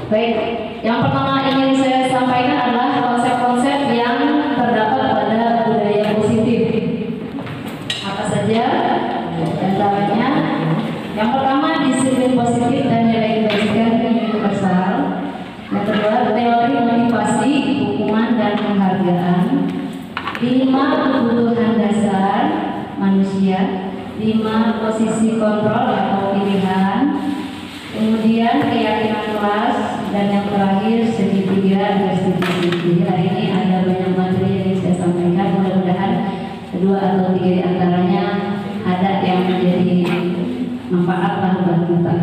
Baik, yang pertama ingin saya sampaikan adalah konsep-konsep yang terdapat pada budaya positif. Apa saja? Antaranya, yang pertama disiplin positif dan nilai kebajikan universal. Yang kedua, teori motivasi, hukuman dan penghargaan. 5 kebutuhan dasar manusia. 5 posisi kontrol atau pilihan. Kemudian keyakinan kelas, dan yang terakhir segitiga restitusi. Hari ini ada banyak materi yang saya sampaikan, mudah-mudahan 2 atau 3 di antaranya ada yang menjadi manfaat buat kita.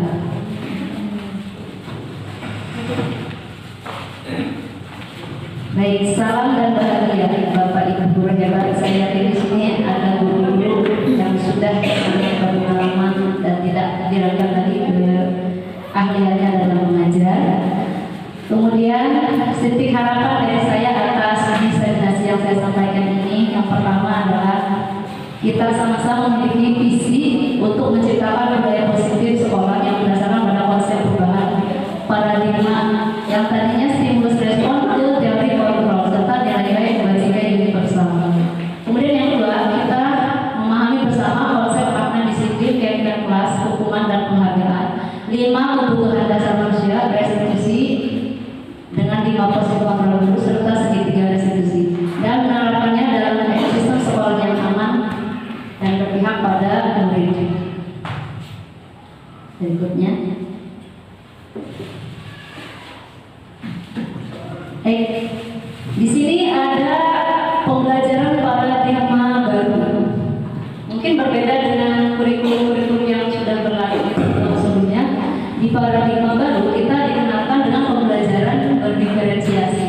Baik, salam dan bahagia Bapak Ibu guru hebat. Saya di sini ada guru-guru yang sudah berpengalaman dan tidak diragukan lagi ahliannya dalam mengajar. Kemudian sedikit harapan dari saya atas disertasi yang saya sampaikan ini. Yang pertama adalah kita sama-sama memiliki visi untuk menciptakan budaya positif sekolah yang berdasarkan pada konsep perubahan paradigma yang tadinya stimulus respon ke teori kontrol serta nilai-nilai kebajikan universal. Kemudian yang kedua, kita memahami bersama konsep makna disiplin, keyakinan kelas, hukuman dan penghargaan. 5 kebutuhan dasar manusia, restitusi dengan 5 posisi kontrol dulu serta segitiga restitusi, dan menerapkannya dalam ekosistem sekolah yang aman dan berpihak pada murid. Berikutnya, di sini ada pembelajaran paradigma baru. Mungkin berbeda dengan kurikulum-kurikulum yang sudah berlalu sebelumnya. Di paradigma baru kita dikenalkan dengan pembelajaran berdiferensiasi.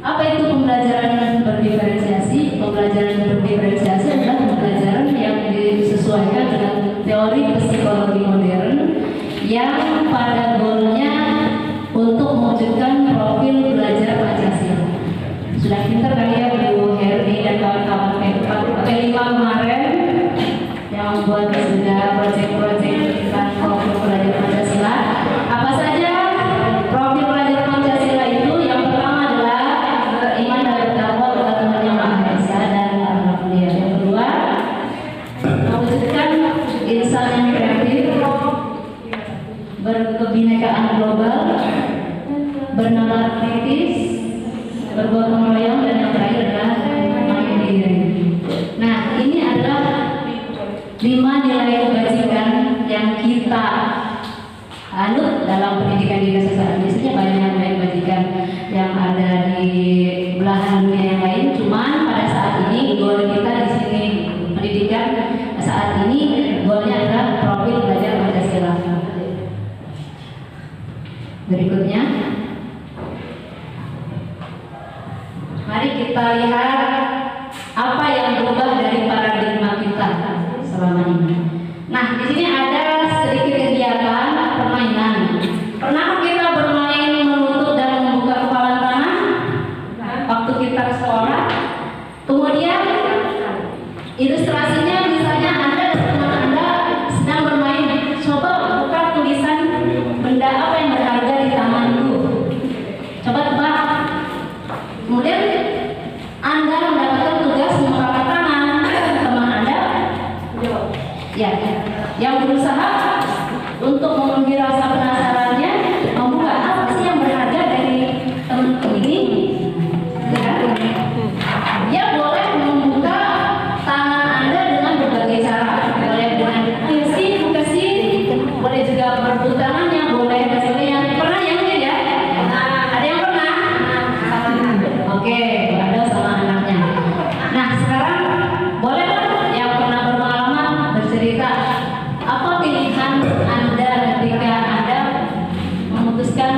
Apa itu pembelajaran berdiferensiasi? Pembelajaran berdiferensiasi adalah pembelajaran yang disesuaikan dengan teori psikologi modern yang pada goalnya untuk mewujudkan profil belajar Pancasila. Sudah pintar kali ya Bu Herni dan kawan-kawan P5 kemarin yang membuat sudah proyek-proyek tentang profil belajar Pancasila. Apa saja profil belajar Pancasila itu? Yang pertama adalah beriman dan bertakwa kepada Tuhan Yang Maha Esa dan akhlak mulia. Yang kedua, mewujudkan insan yang kreatif, berkebinekaan global, bernalar kritis, bergotong royong, dan yang terakhir adalah mandiri. Nah, ini adalah 5 nilai kebajikan yang kita anut dalam pendidikan di Indonesia saat ini. Biasanya banyak nilai kebajikan yang ada di belahan dunia yang lain. Cuman pada saat ini goal kita di sini pendidikan saat ini goalnya adalah profil belajar Pancasila. Berikutnya, mari kita lihat apa yang berubah dari paradigma kita selama ini. Nah, di sini ada sedikit kegiatan permainan. Pernah kita bermain menutup dan membuka kepalan tangan waktu kita ke sekolah? Kemudian ilustrasinya misalnya Anda dan teman Anda sedang bermain, coba buka tulisan benda apa yang berharga di tanganku. Coba tebak. Kemudian Anda mendapatkan tugas membuka tangan teman Anda. Ya, yang berusaha untuk memenuhi rasa penasarannya membuka apa sih yang berharga dari teman ini. Ya. Dia boleh membuka tangan Anda dengan berbagai cara. Boleh dengan kasih, boleh juga berebut tangannya, boleh keselian. Pernah yang ini ya? Ada yang pernah? Oke, ada sama anaknya. Nah, sekarang boleh yang pernah berpengalaman bercerita apa pilihan Anda ketika Anda memutuskan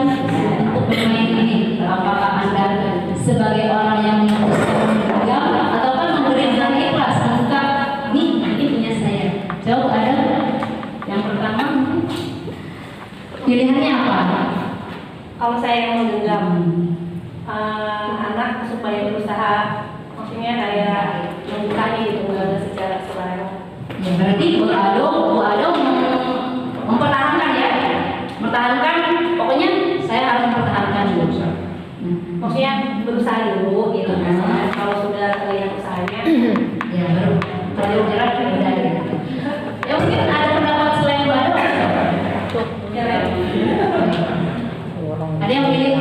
untuk bermain ini? Apakah Anda sebagai orang yang memutuskan berpegang ataukah memberi dengan ikhlas membuka ini punya saya? Jawab ada. Yang pertama, pilihannya apa? Kalau saya yang menggenggam anak supaya berusaha, maksudnya kayak membukanya gitu, secara sukarela. Ya, berarti Bu Ado mempertahankan ya, mempertahankan. Pokoknya saya harus mempertahankan Maksudnya berusaha dulu gitu kan. Kalau sudah terlihat usahanya, Ya baru jelas udah gitu. Ya mungkin ada pendapat selain baru. Ada yang pilih,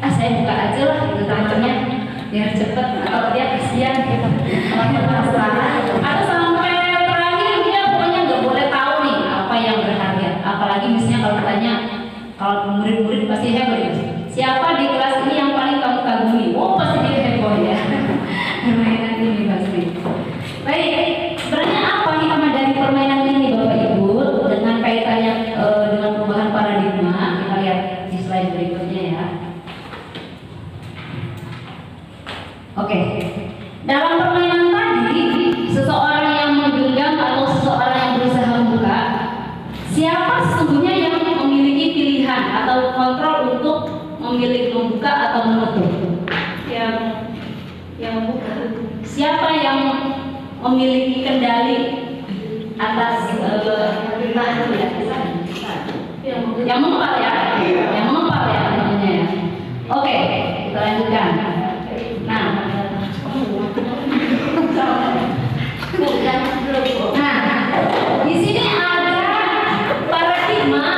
saya buka aja lah gitu temannya biar cepet, atau dia kasihan gitu. Atau sampai terakhir dia pokoknya nggak boleh tahu nih apa yang berharga. Apalagi misalnya kalau tanya, kalau murid-murid pasti heboh. Siapa di kelas ini yang paling kamu kagumi? Oh pasti dia heboh ya. Permainan ini pasti. Baik, sebenarnya apa hikmah dari permainan ini Bapak Ibu dengan kaitannya dengan perubahan paradigma? Kita lihat di slide berikutnya ya. Oke, dalam permainan tadi, seseorang yang menggenggam atau seseorang yang berusaha membuka, siapa sesungguhnya yang memiliki pilihan atau kontrol untuk memilih membuka atau menutup? yang membuka. Siapa yang memiliki kendali atas yang mengempal ya, namanya ya. Oke, kita lanjutkan. Nah, di sini ada paradigma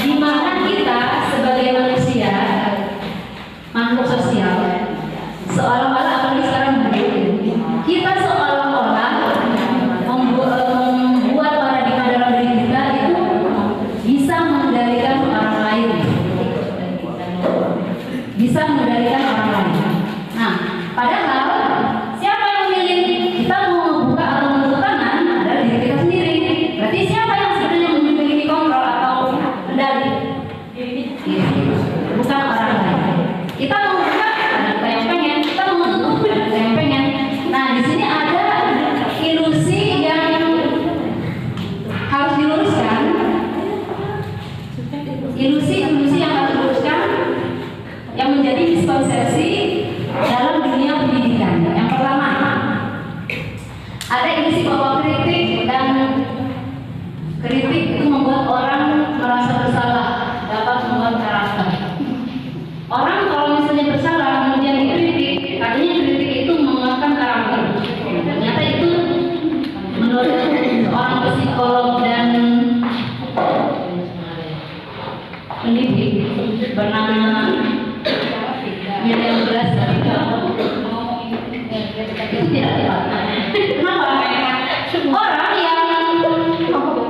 di mana kita sebagai manusia, makhluk sosial, seolah-olah apalagi sekarang kita seolah-olah membuat paradigma dalam diri kita itu bisa mengendalikan orang lain, bisa mengendalikan orang lain. Nah, padahal siapa yang memilih kita mau membuka atau menutup tangan adalah diri kita sendiri. Berarti siapa yang sebenarnya memiliki kontrol atau kendali? Bukan orang lain. Kita mau buka, ada kita yang pengen. Kita mau menutup, ada kita yang pengen. Nah, di sini ada ilusi yang harus diluruskan. Ilusi yang harus diluruskan, yang menjadi miskonsepsi dalam dunia pendidikan. Yang pertama, ada ilusi bahwa kritik itu membuat orang merasa bersalah, dapat membuat karakter. Orang kalau misalnya bersalah kemudian dikritik, katanya kritik itu menguatkan karakter. Ternyata itu menurut orang psikolog dan pendidik bernama William Glasser itu tidak tepat. Kenapa? Orang yang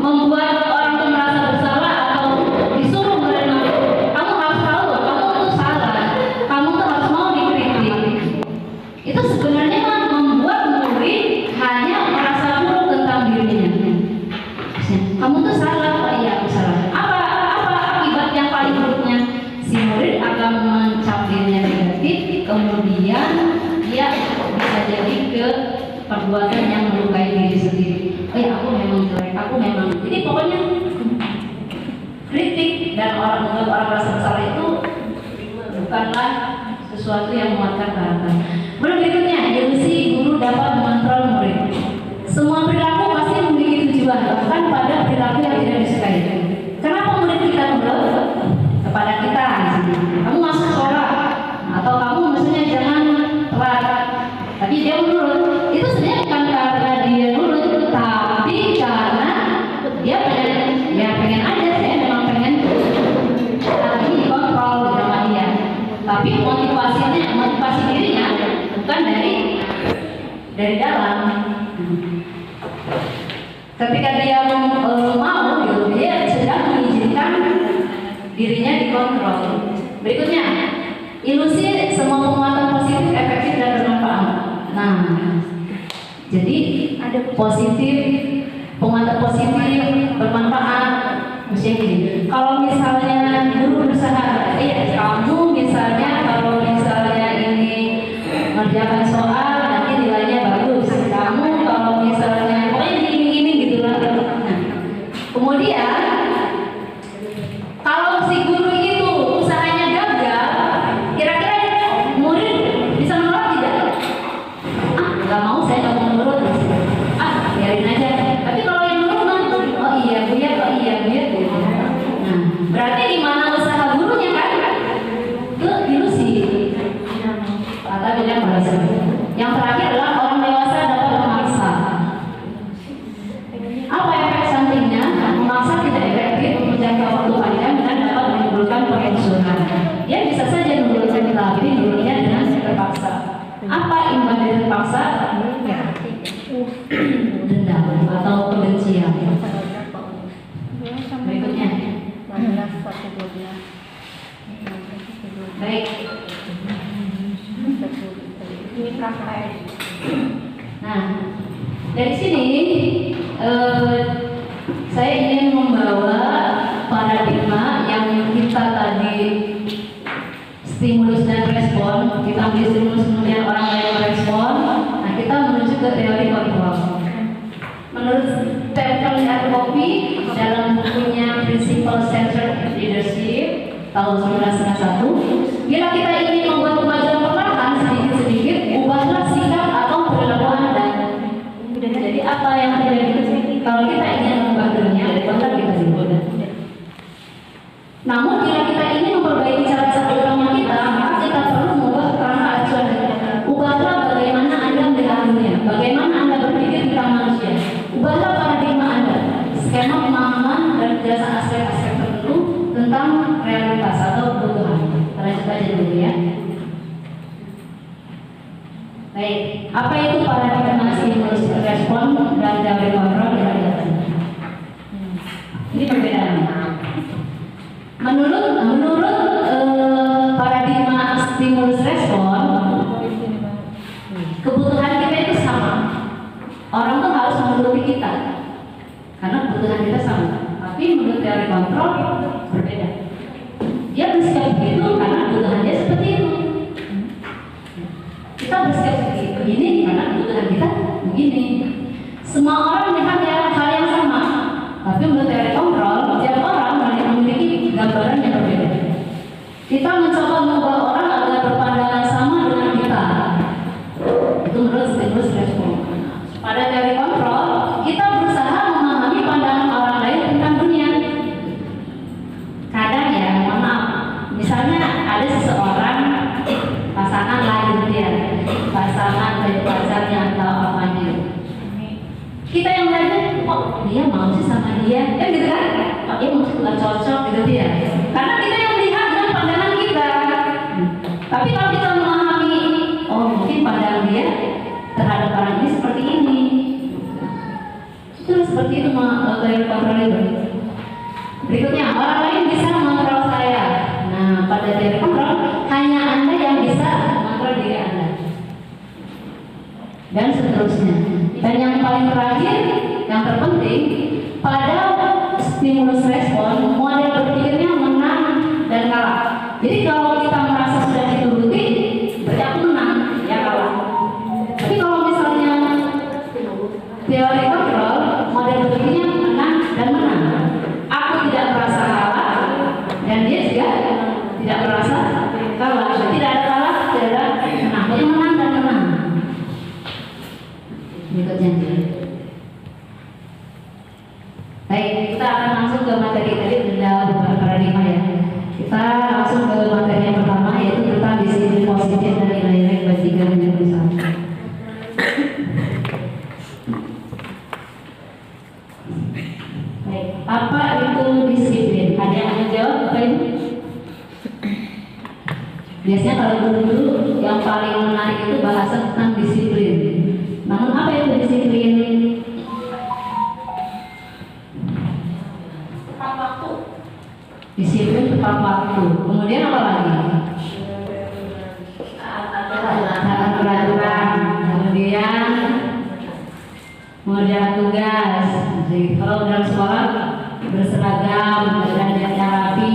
membuat orang itu merasa bersalah atau disuruh menerima, kamu harus tahu, kamu itu salah, kamu tuh harus mau dikritik. Itu sebenarnya membuat murid hanya merasa buruk tentang dirinya. Kamu tuh salah, oh iya aku salah. Apa akibat yang paling buruknya? Si murid akan mencap dirinya negatif, kemudian dia bisa jadi ke perbuatan yang melukai diri sendiri. Oh ya, aku memang jelek, aku memang. Jadi pokoknya kritik dan orang merasa bersalah itu bukanlah sesuatu yang menguatkan karakter. Berikutnya, ilusi guru dapat mengontrol murid. Semua perilaku pasti memiliki tujuan, bahkan pada perilaku yang tidak disukai. Kenapa murid kita nurut kepada kita? Kamu masuk sekolah atau kamu misalnya jangan telat, tapi dia menurut. Itu sebenarnya bukan karena dia nurut, tapi karena dia pengen aja. Saya memang pengen tapi dikontrol sama dia. Tapi motivasi dirinya bukan dari dalam. Ketika dia mau gitu, dia sedang mengizinkan dirinya dikontrol. Berikutnya, ilusi semua penguatan positif, efektif dan bermanfaat. Nah, jadi ada positif, penguatan positif, bermanfaat. Misalnya gini, kalau misalnya guru berusaha, kamu misalnya kalau misalnya ini mengerjakan soal nanti nilainya bagus. Kamu kalau misalnya pokoknya gini gitu lah. Nah, kemudian kalau si guru itu usahanya gagal, kira-kira murid bisa menolak tidak? Nggak mau, saya nggak mau menurut. Biarin aja. Tapi kalau yang menurut, oh iya bu ya. Nah, berarti di mana usaha gurunya kan? Itu ilusi. Kita bilang polisi. Yang terakhir adalah orang dewasa dapat memaksa. Apa efek sampingnya? Memaksa tidak efektif untuk jangka waktu panjang dan dapat menimbulkan pengusuran. Dia bisa saja menurunkan kita, tapi menurunnya dengan terpaksa. Apa imbas dari terpaksa? Dendam atau kebencian. Berikutnya. Baik. Ini praktek. Nah, dari sini saya ingin membawa paradigma yang kita tadi stimulus dan respon. Kita ambil stimulus kemudian orang lain merespon. Nah, kita menuju ke teori kontrol. Menurut Stephen R. Covey dalam bukunya Principle Centered Leadership tahun 1991, bila kita ingin membuat kemajuan perlahan sedikit-sedikit, ubahlah sikap atau perilaku Anda. Jadi apa yang terjadi kalau kita ingin mengubah dunia, ubahlah kita dulu. Namun bila kita ingin memperbaiki cara berpikir kita, maka kita perlu mengubah kerangka acuan. Ubahlah bagaimana Anda melihat dunia, bagaimana Anda berpikir tentang manusia. Ubahlah paradigma Anda, skema pemahaman dan penjelasan aspek-aspek tertentu tentang realitas atau kebutuhan. Lanjut aja dulu ya. Baik, apa itu paradigma stimulus respon dan teori kontrol yang dikatakan? Ini perbedaannya. Menurut paradigma stimulus respon, kebutuhan kita itu sama. Orang tuh harus menuruti kita karena kebutuhan kita sama. Tapi menurut teori kontrol berbeda. Dia bersikap begitu karena kebutuhan dia seperti itu. Kita bersikap begini karena kebutuhan kita begini. Semua orang melihat hal yang sama. Tapi menurut teori kontrol, setiap orang memiliki gambaran yang berbeda. Kita mencoba mengubah orang agar berpandangan sama dengan kita. Itu menurut stimulus respon. Pada teori kontrol, kita berusaha memahami pandangan orang lain tentang dunia. Kadang ya, mohon maaf, misalnya ada seseorang pasangan lain dia, pasangan dari pacarnya atau apanya. Kita yang lain, oh dia mau sih sama dia, kan gitu kan? Oh dia mungkin nggak cocok gitu dia. Karena kita yang melihat dengan pandangan kita. Tapi kalau kita memahami, oh mungkin pandangan dia terhadap orang ini seperti ini. Itu seperti itu teori kontrol itu. Berikutnya, orang lain bisa mengontrol saya. Nah, pada teori kontrol, hanya Anda yang bisa mengontrol diri Anda. Dan seterusnya. Dan yang paling terakhir, yang terpenting, pada stimulus respon, model berpikirnya menang dan kalah. Jadi kalau kita merasa sudah dituruti, berarti aku menang, ya kalah. Tapi kalau misalnya teori kontrol, model berpikirnya menang dan menang. Aku tidak merasa kalah dan dia juga tidak merasa kalah. Tidak ada kalah, tidak ada menang. Jadi menang dan menang. Berikutnya. Baik, kita akan langsung ke materi tadi sudah bukan paradigma ya. Kita langsung ke materi yang pertama yaitu tentang disiplin positif dan nilai-nilai kebajikan dan perusahaan. Baik, apa itu disiplin? Ada yang menjawab apa itu? Biasanya kalau dulu yang paling menarik itu bahasa tentang disiplin. Namun apa itu disiplin? Tepat waktu. Disiplin tepat waktu. Kemudian apa lagi? Peraturan. Kemudian tugas. Jadi, kalau dalam sekolah berseragam dan jalan rapi,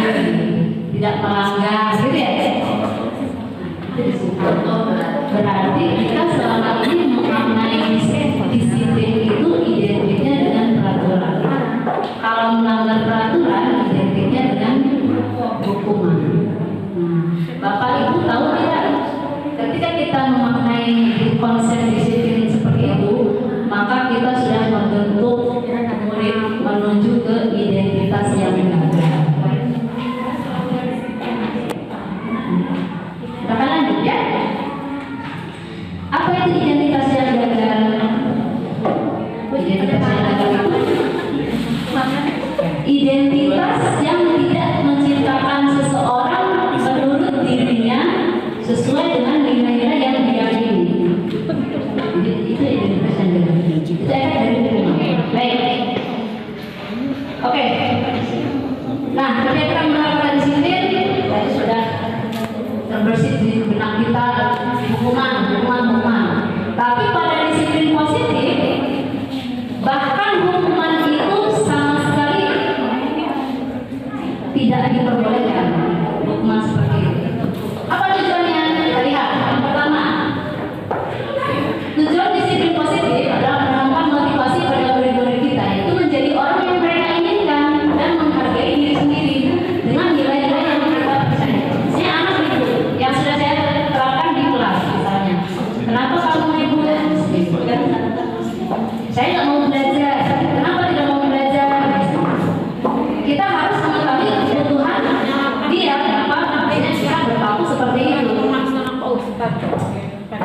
tidak melanggar, gitu ya. Berarti kita selama ini mengenai disiplin itu identiknya dengan peraturan. Kalau melanggar peraturan, identiknya dengan hukuman. Bapak Ibu tahu tidak? Ketika kita memaknai konsep disiplin seperti itu, maka kita sudah membentuk murid menuju ke identitas yang benar. Kita akan lanjut ya.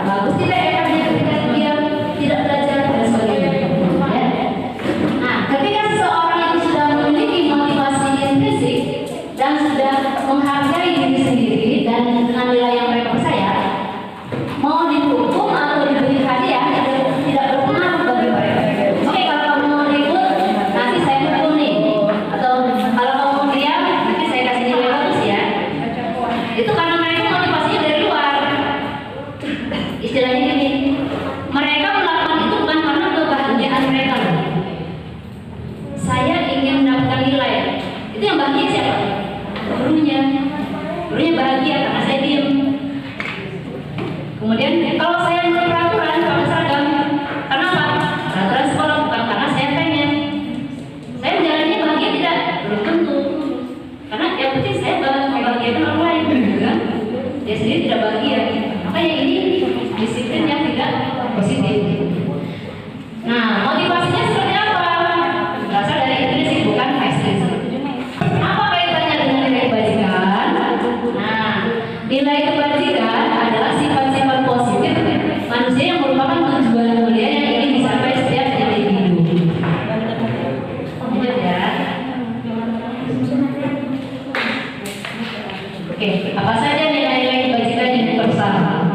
bagus tidak efeknya ketika dia tidak belajar dan sebagainya. Ya. Nah, ketika seseorang itu sudah memiliki motivasi intrinsik dan sudah menghargai diri sendiri dan dengan nilai yang mereka percaya, mau dihukum atau diberi hadiah tidak berpengaruh bagi mereka. Oke, kalau kamu mau ribut, nanti saya hukum nih. Atau kalau kamu mau diam, nanti saya kasih nilai bagus ya. Itu karena mereka motivasinya dari luar. Istilahnya gini, mereka melakukan itu bukan karena kebahagiaan mereka. Saya ingin mendapatkan nilai. Itu yang bahagia siapa? Gurunya. Gurunya bahagia karena saya diam. Kemudian kalau saya menurut peraturan pakai seragam, kenapa? Peraturan sekolah bukan karena saya pengen. Saya menjalannya bahagia tidak? Belum tentu. Karena yang penting saya membahagiakan orang lain, kan? Dia sendiri tidak bahagia. Makanya ini disiplin yang tidak positif. Nah, motivasinya seperti apa? Berasal dari intrinsik bukan ekstrinsik. Apa kaitannya dengan nilai kebajikan? Nah, nilai kebajikan adalah sifat-sifat positif manusia yang merupakan tujuan mulia yang ingin dicapai setiap individu. Lanjut ya. Oke, apa saja nilai-nilai kebajikan yang bersama?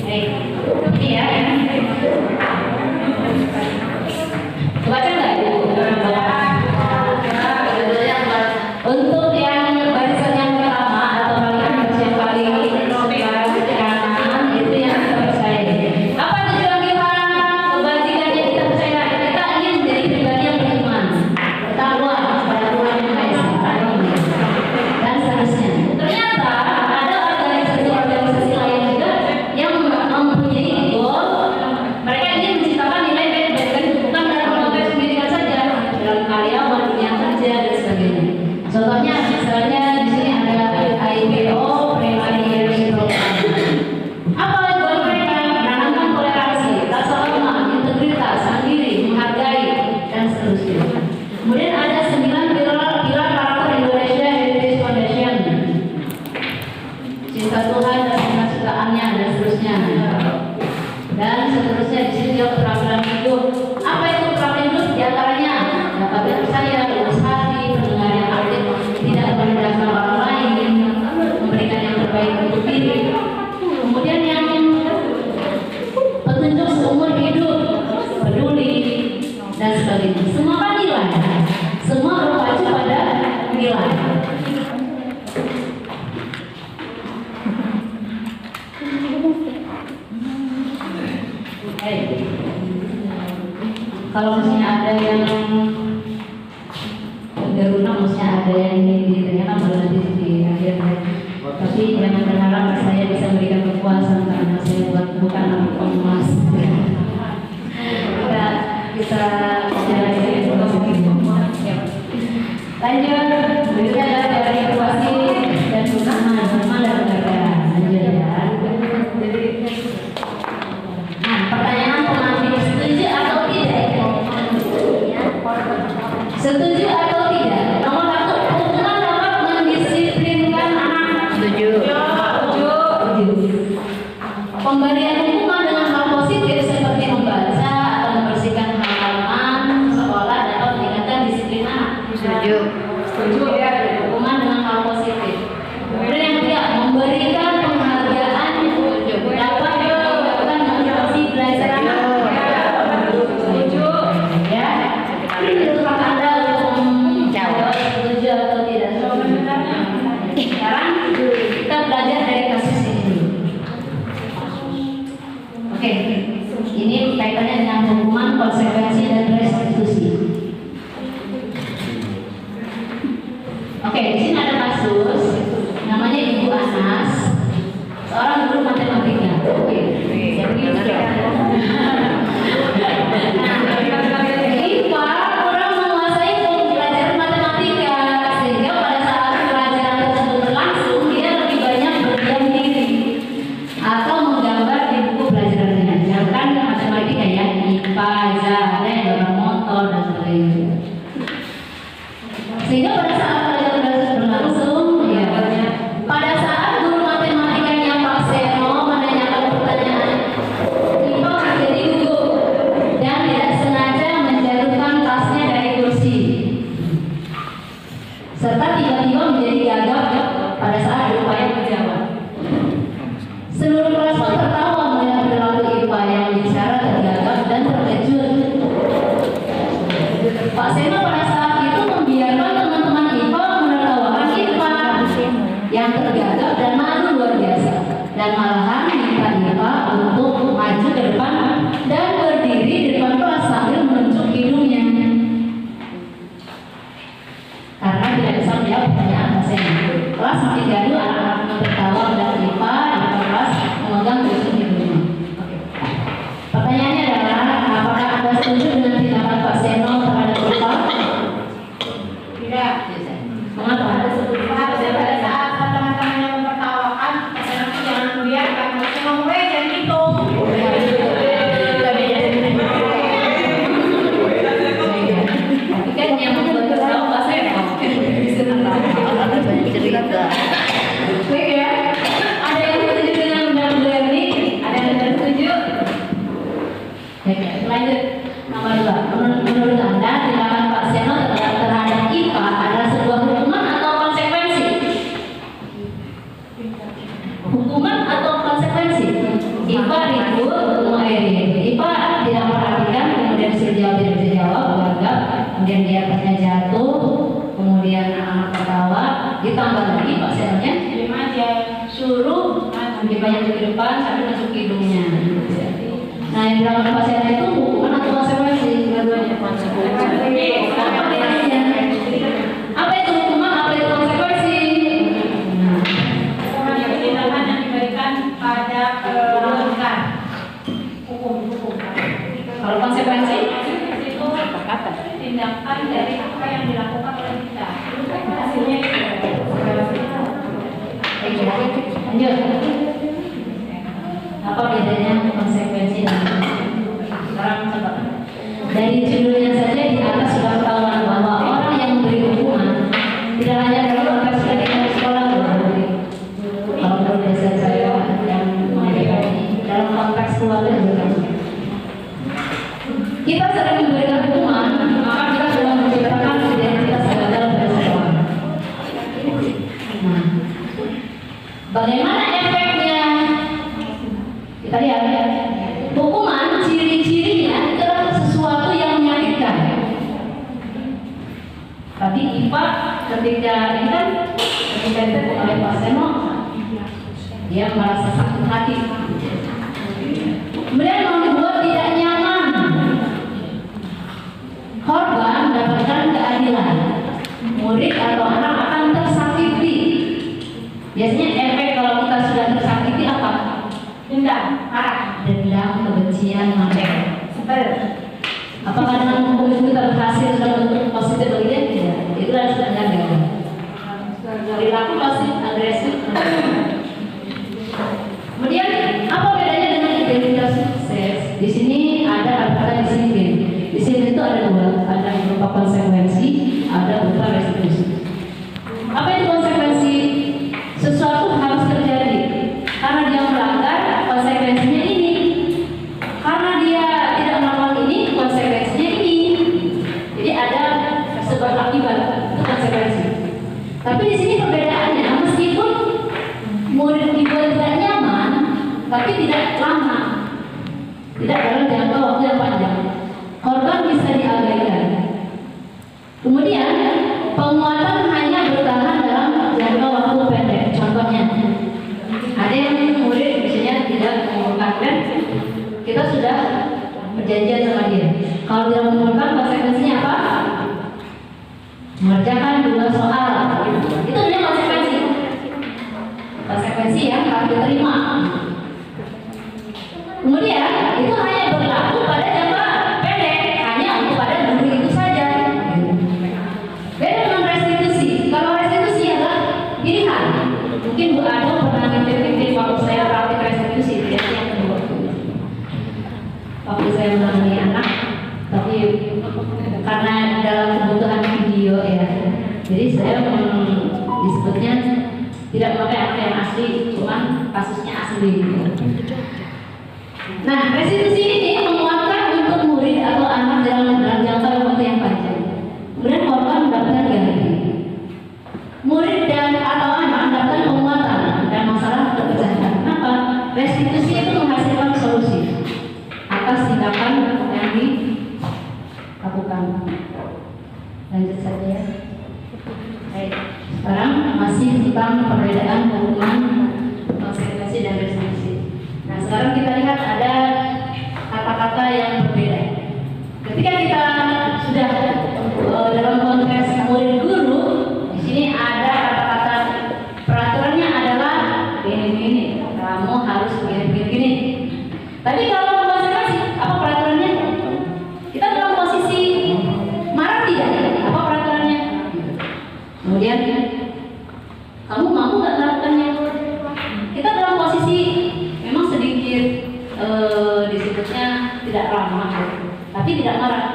Ini ya. Baca nggak ibu? Untuk yang barisan yang pertama atau kalian yang paling kanan itu yang kita percaya. Apa tujuan kita? Kebajikan yang kita percaya. Kita ingin menjadi pribadi yang beriman, bertakwa kepada Tuhan yang Maha Esa, dan seterusnya. Ternyata ada organisasi-organisasi lain juga yang mempunyai goal. Mereka ingin menciptakan nilai kebajikan bukan dalam konteks pendidikan saja, dalam karyawan, dunia kerja dan sebagainya. Contohnya, misalnya di sini ada IPO, Primary Hearing Program. Apa goal mereka? Menanamkan toleransi, rasa hormat, integritas, mandiri, menghargai, dan seterusnya. Kemudian ada 9 pilar karakter Indonesia Heritage Foundation. Cinta Tuhan dan kesukaannya dan seterusnya. Dan seterusnya di sini juga keterampilan hidup. Apa itu keterampilan hidup? Di antaranya dapat percaya, lurus hati, pendengar yang aktif, tidak merendahkan orang lain, memberikan yang terbaik untuk diri. Kemudian yang petunjuk seumur hidup, peduli, dan sebagainya. Semua kan nilai. Semua berpacu pada nilai. Kalau misalnya ada yang berguna, maksudnya ada yang ingin ditanyakan boleh nanti di akhir. Tapi jangan berharap saya bisa memberikan kepuasan karena saya bukan anak emas. Kita bicara ini lanjut. Berikutnya adalah teori inovasi dan pengalaman dan penghargaan. Lanjut ya. Nah, pertanyaan pengambil setuju atau tidak? Setuju atau tidak? Nomor 1, hukuman dapat mendisiplinkan anak. Setuju. Pemberian hukuman dengan hal positif seperti membaca atau membersihkan halaman sekolah dapat meningkatkan disiplin anak. Setuju. Setuju ya. Hukuman dengan hal positif. Kemudian yang ketiga, memberikan penghargaan dapat menyebabkan motivasi belajar anak. Setuju. Ya. Itu hak Anda untuk menjawab setuju atau tidak setuju. Sekarang kita belajar dari kasus ini dulu. yang tergagap dan malu luar biasa, dan malahan minta IPA untuk maju ke depan dan berdiri di depan kelas sambil menunjuk hidungnya karena tidak bisa menjawab pertanyaan dosen. Kelas makin gaduh, anak-anak tertawa dan IPA di depan kelas memegang tusuk hidungnya. Pertanyaannya adalah, apakah Anda setuju dengan tindakan Pak Seno terhadap IPA? Tidak. Mengapa? Pada saat teman-temannya mempertawakan, Seno jangan membiarkan. Seno mulai dan gitu. Tapi kan yang membuat tertawa Pak Seno. Baik ya. Ada yang setuju dengan undang beliau ini? Ada yang tidak setuju? Baik ya. Lanjut. Nomor 2. Menurut Anda, tindakan Pak Seno terhadap IPA adalah sebuah hukuman atau konsekuensi? Hukuman atau konsekuensi? IPA ribut, ketemu Eri. IPA tidak perhatikan, kemudian disuruh jawab, tidak bisa jawab, gagap, kemudian dia akhirnya jatuh, kemudian anak tertawa, ditambah lagi Pak Senonya Terima aja. suruh dibayang ke depan sambil masuk hidungnya. Nah, yang dilakukan Pak Seno itu hukuman atau konsekuensi? Dua-duanya. Apa itu hukuman? Apa itu konsekuensi? Tindakan yang diberikan pada pelanggar hukum. Kalau konsekuensi? Itu tindakan dari apa yang dilakukan oleh kita. Hasilnya Lanjut. Apa bedanya konsekuensi dan sekarang coba dari judulnya saja di atas sudah ketahuan bahwa orang yang memberi hukuman tidak hanya dalam konteks pendidikan sekolah kalau menurut dosen saya yang mengajarkan ini dalam konteks keluarga juga. Kita sering memberikan hukuman, maka kita sudah menciptakan identitas gagal pada seseorang. Nah, bagaimana efeknya? Kita lihat ya. Hukuman ciri-cirinya itu adalah sesuatu yang menyakitkan. Tadi IPA ketika dihukum oleh Pak Seno, dia merasa sakit hati. Kemudian membuat tidak nyaman. Korban mendapatkan keadilan. Murid atau anak akan tersakiti. Biasanya efek kalau kita sudah tersakiti apa? dendam, marah, Dendam, kebencian, marah. sebel. Apakah dengan hukum itu kita berhasil sudah bentuk positif bagi dia? Tidak. Itu adalah sebenarnya gagal. Perilaku pasif agresif. Kemudian apa bedanya dengan identitas sukses? Di sini ada kata disiplin. Disiplin itu ada dua, ada berupa konsekuensi, ada berupa restitusi. Apa itu konsekuensi? Sesuatu harus terjadi karena dia melanggar, konsekuensinya ini. Karena dia tidak melakukan ini, konsekuensinya ini. Jadi ada sebab akibat, itu konsekuensi. Tapi di sini perbedaannya, meskipun murid dibuat tidak nyaman, tapi tidak lama, tidak dalam jangka waktu yang panjang. Korban bisa diabaikan. Kemudian penguatan hanya bertahan dalam jangka waktu pendek. Contohnya, ada yang murid misalnya tidak mengumpulkan, kita sudah perjanjian sama dia. Kalau dia mengumpulkan, konsekuensinya apa? Mengerjakan 2 soal. Itu namanya konsekuensi. Konsekuensi yang harus diterima. Kemudian itu hanya berlaku pada jangka pendek, hanya untuk pada guru itu saja. Beda dengan restitusi. Kalau restitusi adalah pilihan. Mungkin Bu Ado pernah ngintip waktu saya praktik restitusi, biasanya yang kedua. Waktu saya menangani anak, tapi karena dalam kebutuhan video ya, jadi saya disebutnya tidak memakai anak yang asli, cuman kasusnya asli. Nah, restitusi ini menguatkan untuk murid atau anak dalam jangka waktu yang panjang. Kemudian korban mendapatkan ganti. Murid dan atau anak mendapatkan penguatan dan masalah terpecahkan. Kenapa? Restitusi itu menghasilkan solusi atas tindakan yang dilakukan. Lanjut saja ya. Baik. Sekarang masih tentang perbedaan kata-kata yang berbeda. Ketika kita sudah dalam konteks murid guru, di sini ada kata-kata peraturannya adalah gini, kamu harus begini. Tapi kalau konsekuensi, apa peraturannya? Kita dalam posisi marah tidak? Apa peraturannya? Kemudian kamu mampu nggak melakukannya? Kita dalam posisi memang sedikit disebutnya tidak ramah, tapi tidak marah.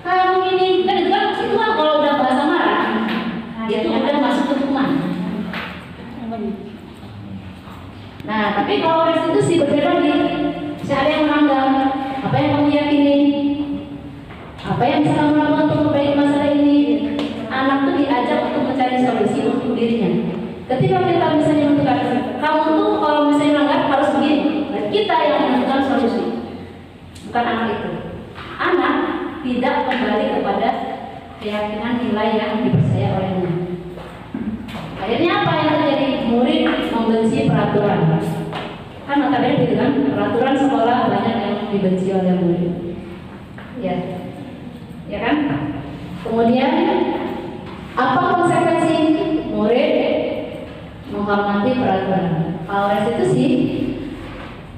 Kamu ini kan itu kan itu kan kalau udah bahasa marah, dia tuh udah masuk ke hukuman. Nah, tapi kalau restitusi berbeda lagi. Ada yang menganggap apa yang kamu yakini, apa yang bisa kamu lakukan untuk memperbaiki masalah ini. Anak tuh diajak untuk mencari solusi untuk dirinya. Ketika kita misalnya menentukan, kamu tuh kalau misalnya melanggar harus begini, dan kita yang menentukan solusi, bukan anak itu. Anak tidak kembali kepada keyakinan nilai yang dipercaya olehnya. Akhirnya apa yang terjadi? Murid membenci peraturan. Kan notabene gitu kan, peraturan sekolah banyak yang dibenci oleh murid. Ya kan? Kemudian apa konsekuensi? Murid menghormati peraturan. Kalau restitusi,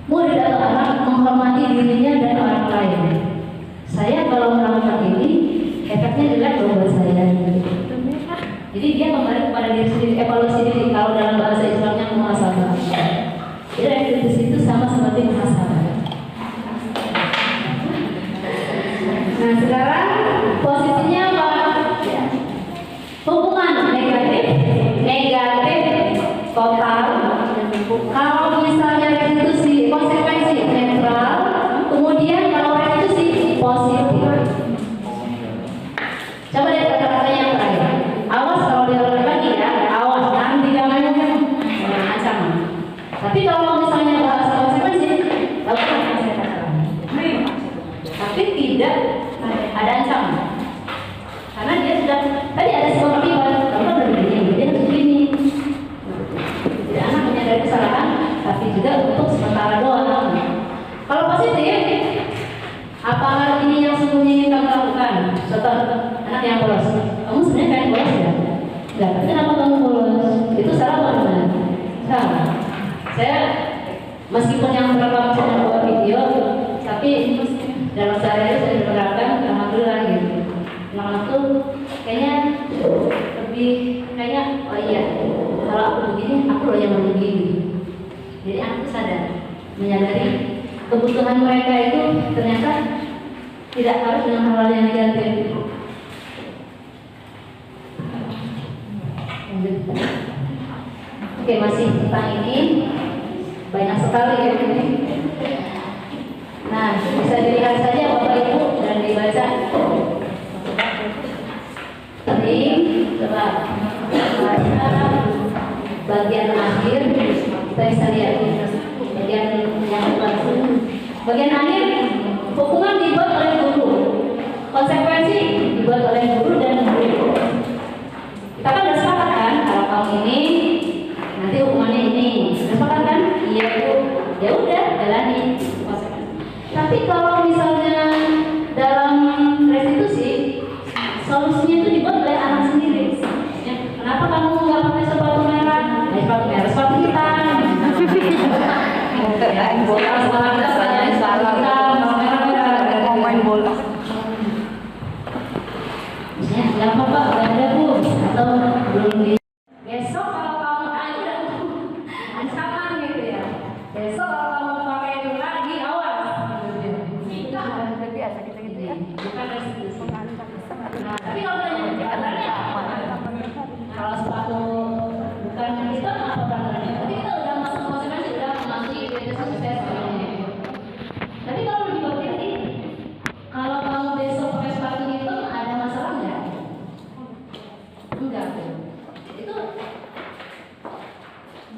murid atau anak menghormati dirinya dan orang lain. Saya kalau melakukan ini, efeknya jelek buat saya. Jadi dia kembali kepada diri sendiri, evaluasi diri. Kalau dalam bahasa Islamnya muhasabah. Jadi restitusi itu sama seperti muhasabah. Nah sekarang posisinya apa? Hukuman negatif total. Kalau misalnya restitusi konsekuensi netral, kemudian kalau restitusi positif. Coba lihat kata-katanya yang terakhir. Awas kalau dia lagi ya, awas nanti namanya ancaman. Tapi kalau misalnya bahasa konsekuensi, bagus yang saya katakan. Tapi tidak ada ancaman. Karena dia sudah tadi ada sebuah akibat, kamu udah begini, dia harus begini. Tidak anak menyadari kesalahan, tapi juga untuk sementara doang. Kalau positif, apa ini yang sembunyi kamu lakukan? Contoh, anak yang bolos, kamu sebenarnya kayak bolos ya? Enggak, tapi kenapa kamu bolos? Itu salah apa benar? Salah. Saya meskipun yang beberapa saya buat video, tapi dalam sehari-hari saya menerapkan alhamdulillah gitu. Anak tuh kayaknya lebih oh iya, kalau aku begini, aku loh yang begini. Jadi aku sadar, menyadari kebutuhan mereka itu ternyata tidak harus dengan hal-hal yang negatif. Oke, masih tentang ini banyak sekali ya ini. Nah, bisa dilihat saja Bapak Ibu dan dibaca. Tadi coba baca bagian akhir, kita bisa lihat bagian yang bagian akhir. Hukuman dibuat oleh guru, konsekuensi dibuat oleh guru dan murid. Kita kan udah sepakat kan, kalau kamu ini nanti hukumannya ini, sepakat kan? Iya Bu, ya udah jalani konsekuensi. Tapi kalau misalnya dalam restitusi, solusinya itu dibuat oleh anak sendiri. Ya, kenapa kamu nggak pakai sepatu merah? Sepatu merah, sepatu hitam. Bola salah, main bola. Ya, nggak apa-apa, nggak ada Bu, atau belum di. Besok kalau kamu udah ancaman gitu ya. Besok kalau kamu pakai itu lagi, awas. Biasa kita gitu ya. Bukan restitusi. Nah, tapi kalau pertanyaannya kalau sepatu bukan itu apa pertanyaannya? Tapi kita udah masuk konsekuensi, udah masuk ide sukses. Tapi kalau lebih konkret, kalau kamu besok pakai sepatu itu ada masalah nggak? Enggak. Itu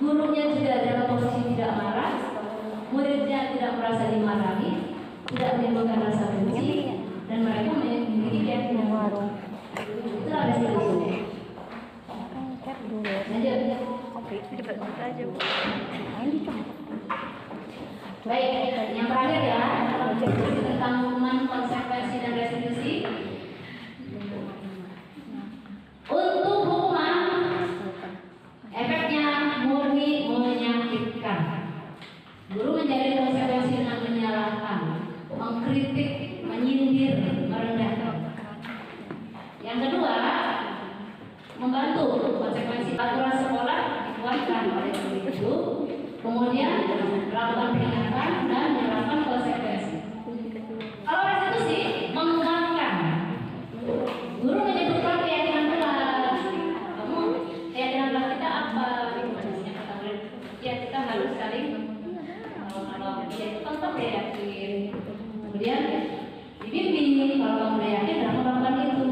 gurunya juga dalam posisi tidak marah, muridnya tidak merasa dimarahi, tidak menimbulkan rasa benci, dan mereka memiliki keyakinan baru. Itu ada solusi. Lanjut. Oke, cepat aja. Baik, yang terakhir ya. tentang hukuman, konsekuensi, dan restitusi. Untuk hukuman, efeknya murni menyakitkan. Guru menjadi konsekuensi dengan menyalahkan, mengkritik, menyindir, merendahkan. Yang kedua, membantu konsekuensi aturan sekolah dikuatkan oleh guru, kemudian melakukan peringatan dan menerapkan konsekuensi. Kalau restitusi, menguatkan. Guru menyebutkan keyakinan kelas. Kamu keyakinan kelas kita apa? Ya kita harus saling kalau dia itu tetap yakin. Kemudian dibimbing kalau kamu udah yakin kenapa melakukan itu.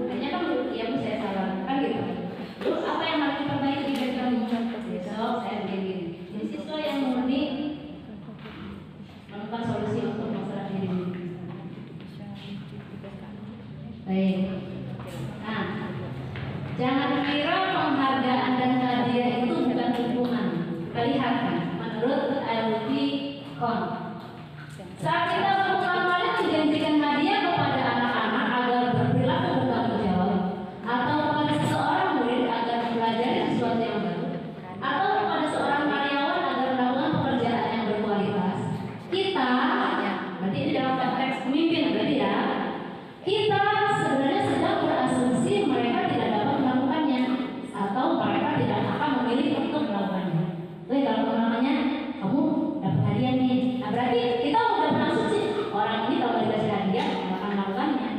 Hanya kan ya Bu saya salah kan gitu. Terus apa yang harus diperbaiki di kamu? Besok saya begini. Jadi siswa yang murni menemukan solusi untuk masalah diri. Baik. Nah, jangan kira penghargaan dan hadiah itu bukan hukuman. Perlihatkan menurut Alfi Kon. Saat kita melakukan hal yang menjanjikan hadiah kepada anak-anak agar berperilaku bertanggung jawab, atau kepada seseorang murid agar mempelajari sesuatu yang baru, atau kepada seorang karyawan agar melakukan pekerjaan yang berkualitas, kita, berarti ini dalam konteks pemimpin berarti ya, kita sebenarnya sedang berasumsi mereka tidak dapat melakukannya, atau mereka tidak akan memilih untuk melakukannya. Oke, kalau namanya kamu dapat hadiah nih, nah berarti kita udah berasumsi orang ini kalau dikasih hadiah akan melakukannya.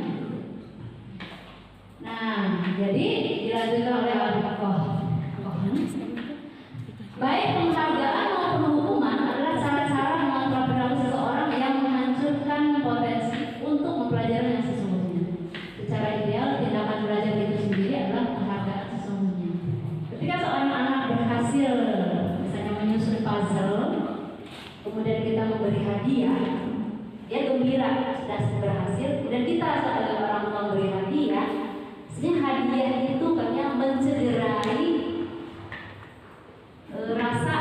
Nah, jadi dilanjutkan oleh Al-Fatihah. Baik penghargaan maupun hukuman adalah cara-cara mengontrol perilaku seseorang yang menghancurkan potensi untuk mempelajari yang sesungguhnya. Secara ideal, tindakan belajar itu sendiri adalah penghargaan sesungguhnya. Ketika seorang anak berhasil misalnya menyusun puzzle, kemudian kita memberi hadiah, dia gembira sudah berhasil, dan kita sebagai orang tua memberi hadiah, sebenarnya hadiah itu katanya mencederai rasa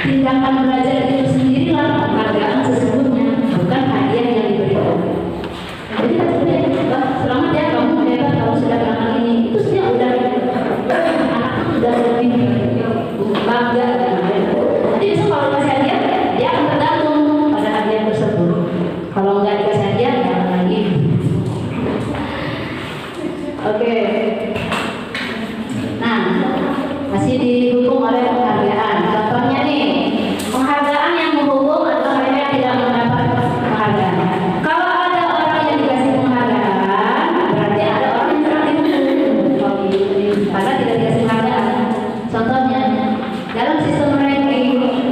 tindakan belajar itu sendirilah penghargaan sesungguhnya, bukan hadiah yang diberikan. Jadi maksudnya, selamat ya kamu hebat, kamu sudah kenal ini, itu sudah anak itu sudah lebih bangga. Nanti besok kalau dikasih hadiah, dia akan tergantung pada hadiah tersebut. Kalau nggak dikasih hadiah, jangan lagi. Oke. Nah, masih didukung oleh penghargaan. Contohnya nih, penghargaan yang menghukum atau mereka yang tidak mendapat penghargaan. Kalau ada orang yang dikasih penghargaan, berarti ada orang yang pernah dihukum karena tidak dikasih penghargaan. Contohnya, dalam sistem ranking,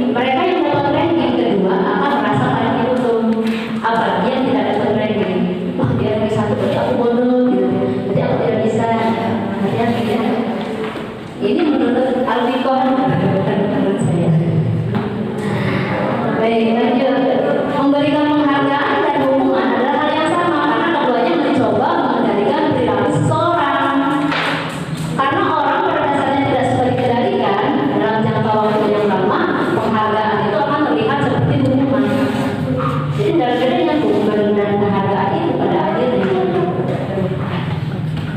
mereka yang dapat ranking kedua akan merasa paling dihukum. Apalagi yang tidak dapat ranking, wah dia ranking satu, berarti aku bodoh, gitu. Berarti aku tidak bisa. Hati-hati ya. Ini menurut Al-Fikon, bukan menurut saya. Baik, lanjut. Memberikan penghargaan dan hukuman adalah hal yang sama karena keduanya mencoba mengendalikan perilaku seseorang. Karena orang pada dasarnya tidak suka dikendalikan dalam jangka waktu yang lama, penghargaan itu akan terlihat seperti hukuman. Jadi dari hukuman dan penghargaan itu pada akhirnya.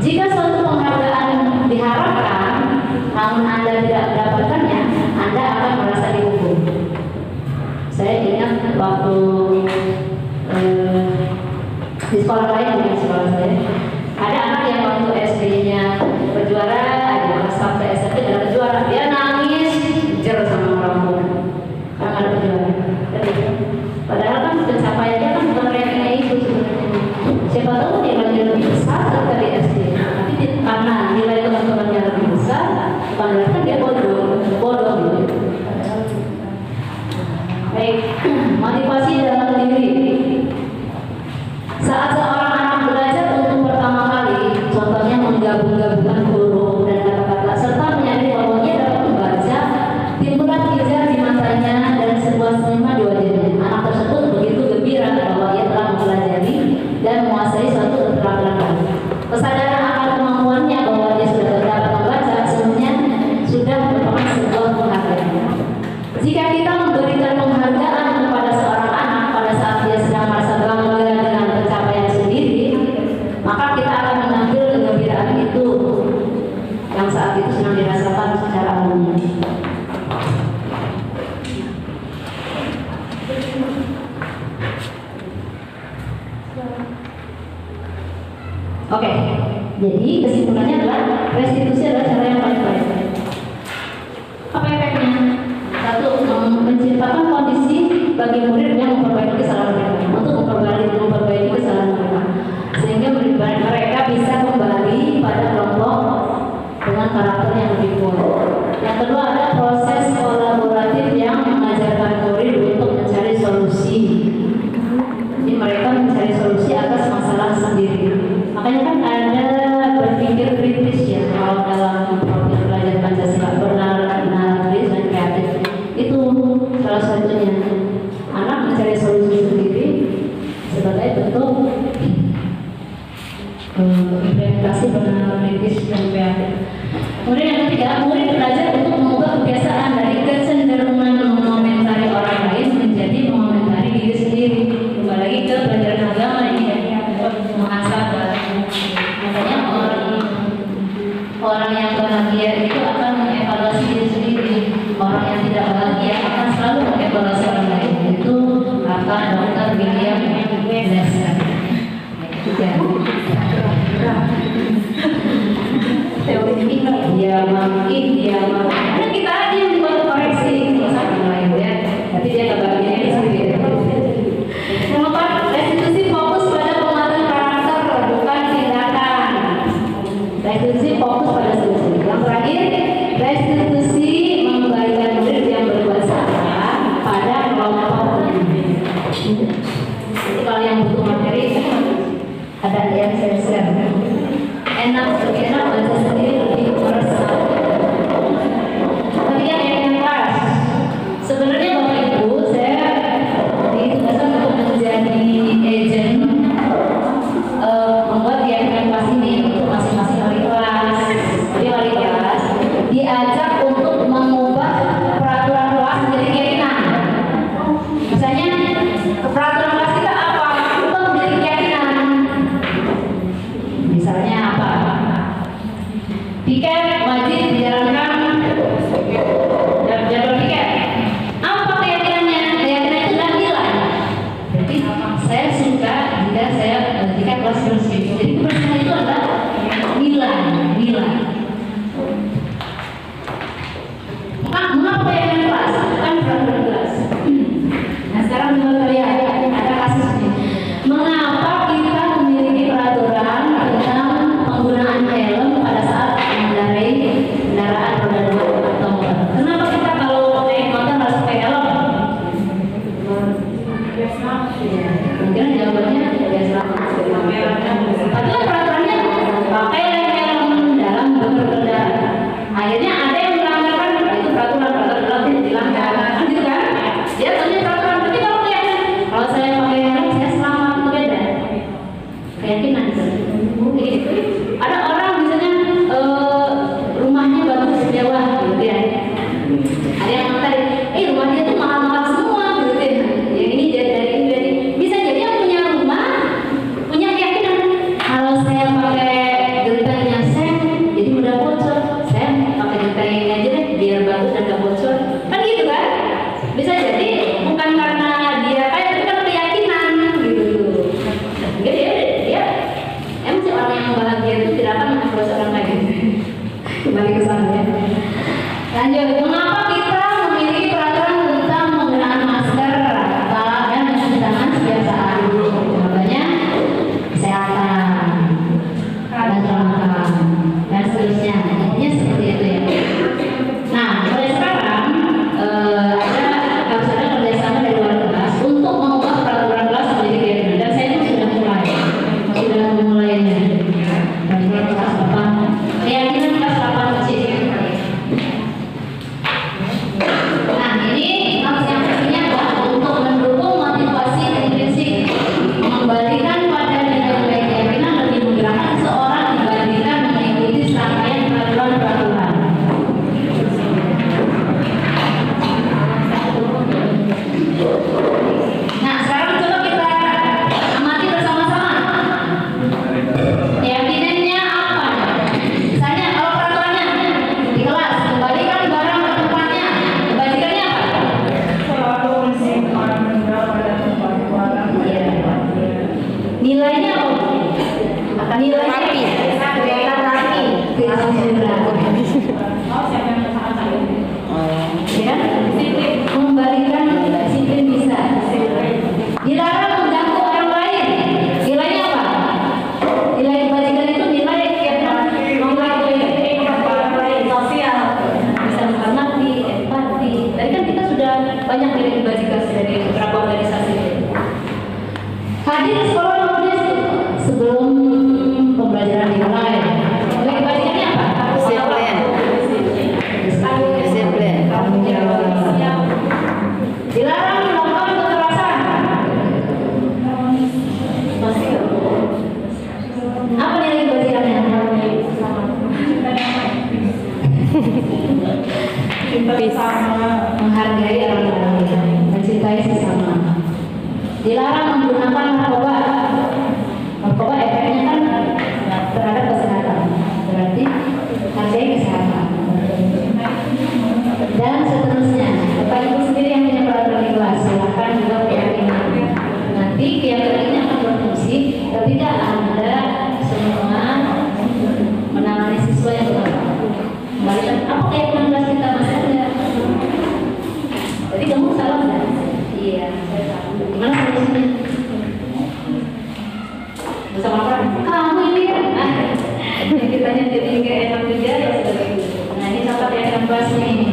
Jika suatu penghargaan diharapkan, namun Anda tidak mendapatkannya, Anda akan merasa dihukum. Saya ingat waktu di sekolah lain, di sekolah saya, ada anak yang waktu SD-nya berjuara, ada sampai SMP tidak berjuara, dia nangis, jer sama orang tua, karena ada berjuara. Padahal kan pencapaiannya kan bukan rankingnya itu sebenarnya. Siapa tahu dia lebih besar dari SD, tapi karena nilai teman-temannya lebih besar, padahal kan dia bodoh gitu. Baik, motivasi dalam diri. Saat seorang anak belajar untuk Jadi kesimpulannya adalah restitusi adalah cara yang paling baik. Apa efeknya? Satu, menciptakan kondisi bagi murid yang memperbaiki kesalahan mereka, untuk memperbaiki kesalahan mereka, sehingga mereka bisa kembali pada kelompok dengan karakter yang lebih kuat. Yang kedua, ada proses kolaboratif yang mengajarkan murid untuk mencari solusi. Jadi mereka mencari solusi atas masalah sendiri. Makanya kan ada berpikir kritis ya kalau dalam profil belajar Pancasila, bernalar-kritis dan kreatif. Itu salah satunya. Anak mencari solusi sendiri sebagai bentuk implementasi bernalar-kritis dan kreatif. Kemudian yang ketiga, murid belajar untuk mengubah kebiasaan dari kecenderungan mengomentari orang lain menjadi mengomentari diri sendiri. Kembali lagi ke pelajaran agama ini ya, muhasabah. Makanya orang yang bahagia itu akan mengevaluasi diri sendiri. Orang yang tidak bahagia akan selalu mengevaluasi orang lain. Itu kata Dr. William Glasser. Teori ini dia makin karena kita aja yang buat koreksi sama lain ya. Tapi dia nggak bahagia di sini. Yang keempat, restitusi fokus pada penguatan karakter bukan tindakan. Restitusi fokus pada solusi. Yang terakhir, restitusi mengembalikan murid yang berbuat salah pada kelompok. Jadi kalau yang butuh materi ada yang saya share. Lebih enak baca sendiri, lebih meresap. Tapi yang kelas, sebenarnya Bapak Ibu saya ditugaskan untuk menjadi agent membuat yang kelas ini untuk masing-masing wali kelas. Jadi wali kelas diajak untuk mengubah peraturan kelas menjadi keyakinan. Misalnya peraturan kelas kita apa? Ubah menjadi keyakinan. Misalnya apa? Piket wajib dijalankan jadwal piket. Apa keyakinannya? Keyakinan itu adalah nilai. Jadi saya suka jika kelas bersih. Jadi kebersihan itu adalah nilai. Mengapa keyakinan kelas? Bukan peraturan kelas. Nah sekarang menurut kalian ada kasusnya. Mengapa kita memiliki peraturan tentang penggunaan helm pada saat mengendarai kendaraan roda 2 atau motor? Kenapa kita kalau naik motor harus pakai helm? Mungkin jawabannya biasa. Padahal peraturannya pakai helm dalam berkendara. Akhirnya ada yang melanggar, itu peraturan dilanggar, gitu kan? Dia punya peraturan. Tapi kalau saya pakai helm saya selamat, itu beda. Keyakinan gitu. Ada orang misalnya rumahnya bagus mewah gitu ya. Ada yang mengatakan, rumahnya tuh mahal-mahal semua gitu ya. Yang ini dari bisa jadi yang punya rumah punya keyakinan kalau saya pakai gentengnya seng jadi mudah bocor. Saya pakai gentengnya aja deh biar bagus dan gak bocor. Kan gitu kan? Bisa jadi bukan karena dia kayak tapi kan keyakinan gitu. Jadi dia emang sih orang yang bahagia itu tidak akan memperkosa orang lain. Kembali ke sana ya. Lanjut, mengapa kita memiliki peraturan tentang penggunaan masker dan mencuci tangan setiap saat? Contohnya kesehatan, keselamatan, dan seterusnya. Intinya seperti itu ya. Nah, mulai sekarang harus ada kerjasama dari luar kelas untuk mengubah peraturan kelas menjadi keyakinan. Dan saya itu sudah memulainya. Dari kelas 8, keyakinan kelas 8 kecil. banyak dari kebajikan dari beberapa organisasi. Hadir di sekolah kemudian sebelum pembelajaran dimulai. Oleh kebajikannya apa? Disiplin. Dilarang melakukan kekerasan. Apa nilai kebajikannya? Menghargai orang lain, mencintai sesama. Dilarang menggunakan narkoba. Narkoba efeknya kan terhadap kesehatan. Berarti hargai kesehatan. Dan seterusnya. Bapak Ibu sendiri yang punya peraturan di kelas, silakan juga keyakinan. Nanti keyakinan ini akan berfungsi ketika Anda semua menangani siswa yang bermasalah. Kembalikan apa keyakinan kelas kita masih ada. Jadi kamu salah nggak? Iya, saya salah. Gimana solusinya? Bersama apa? Kamu ini kan? Yang kita jadi nggak enak juga ya sudah begitu. Nah ini contoh keyakinan kelasnya ini.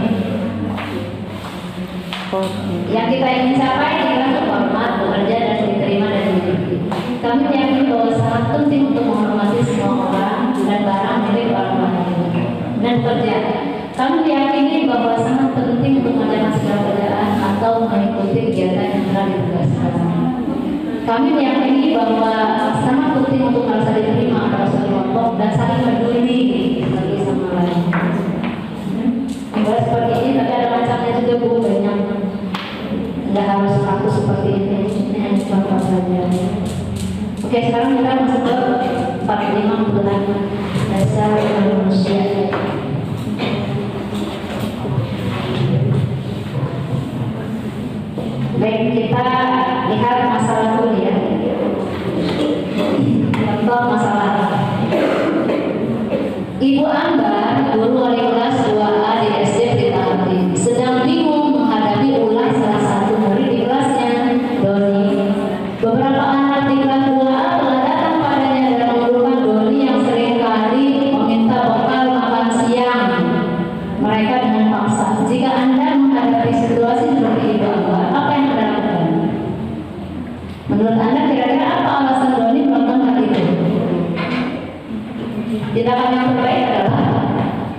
Yang kita ingin capai adalah terhormat, bekerja dan diterima dan dimiliki. Kami meyakini bahwa sangat penting untuk menghormati semua orang dan barang milik orang lain. Dan bekerja. Kami meyakini bahwa sangat penting untuk mengerjakan segala pekerjaan atau mengikuti kegiatan yang telah ditugaskan. Kami meyakini bahwa sangat penting untuk merasa diterima oleh suatu kelompok dan saling peduli satu sama lain. Ibarat seperti ini, tapi ada macamnya juga Bu, banyak. Nggak harus kaku seperti ini hanya contoh saja. Oke, sekarang kita masuk ke 45 kebutuhan dasar manusia. Baik, kita lihat masalah dulu ya. Contoh masalah. Ibu Ambar, guru wali kelas 2A di SD Pelitahati, sedang bingung menghadapi ulah salah satu murid di kelasnya, Doni. Beberapa anak di kelas 2A telah datang padanya dan mengeluhkan Doni yang sering kali meminta bekal makan siang mereka dengan paksa. Jika Anda menghadapi situasi seperti Ibu Ambar, apa yang Anda lakukan? Menurut Anda kira-kira apa alasan Doni melakukan hal itu? Tindakan yang terbaik adalah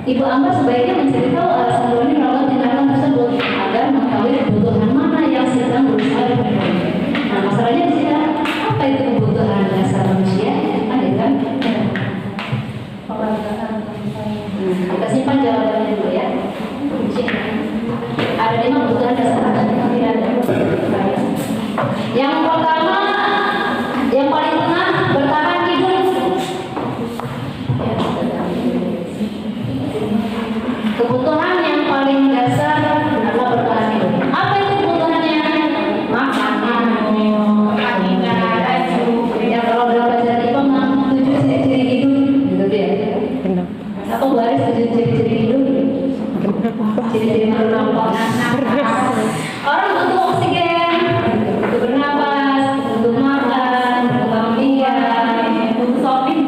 Ibu Ambar sebaiknya mencari tahu alasan Doni melakukan tindakan tersebut agar mengetahui kebutuhan mana yang sedang berusaha dipenuhi. Nah, masalahnya di sini apa itu kebutuhan dasar manusia? Ada kan? Kita simpan jawabannya dulu ya. Ada 5 kebutuhan dasar manusia. Yang pertama, yang paling tengah, bertahan hidup. Kebutuhan yang paling dasar adalah bertahan hidup. Apa itu kebutuhannya? Makanan. Ya kalau dalam bahasa Jepang 7 ciri-ciri hidup, gitu ya. Atau baris 7 ciri-ciri hidup. Ciri-ciri bernafas. Orang butuh oksigen, butuh bernapas, butuh makan, butuh kemudian, butuh shopping.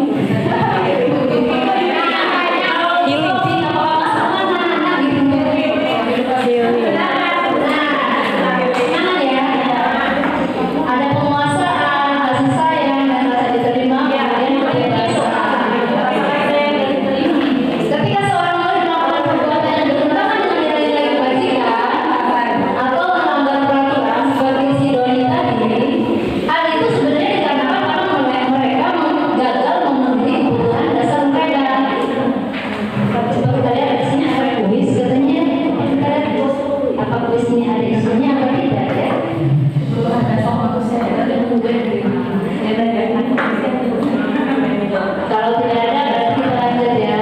Kalau tidak ada berarti kita lanjut ya.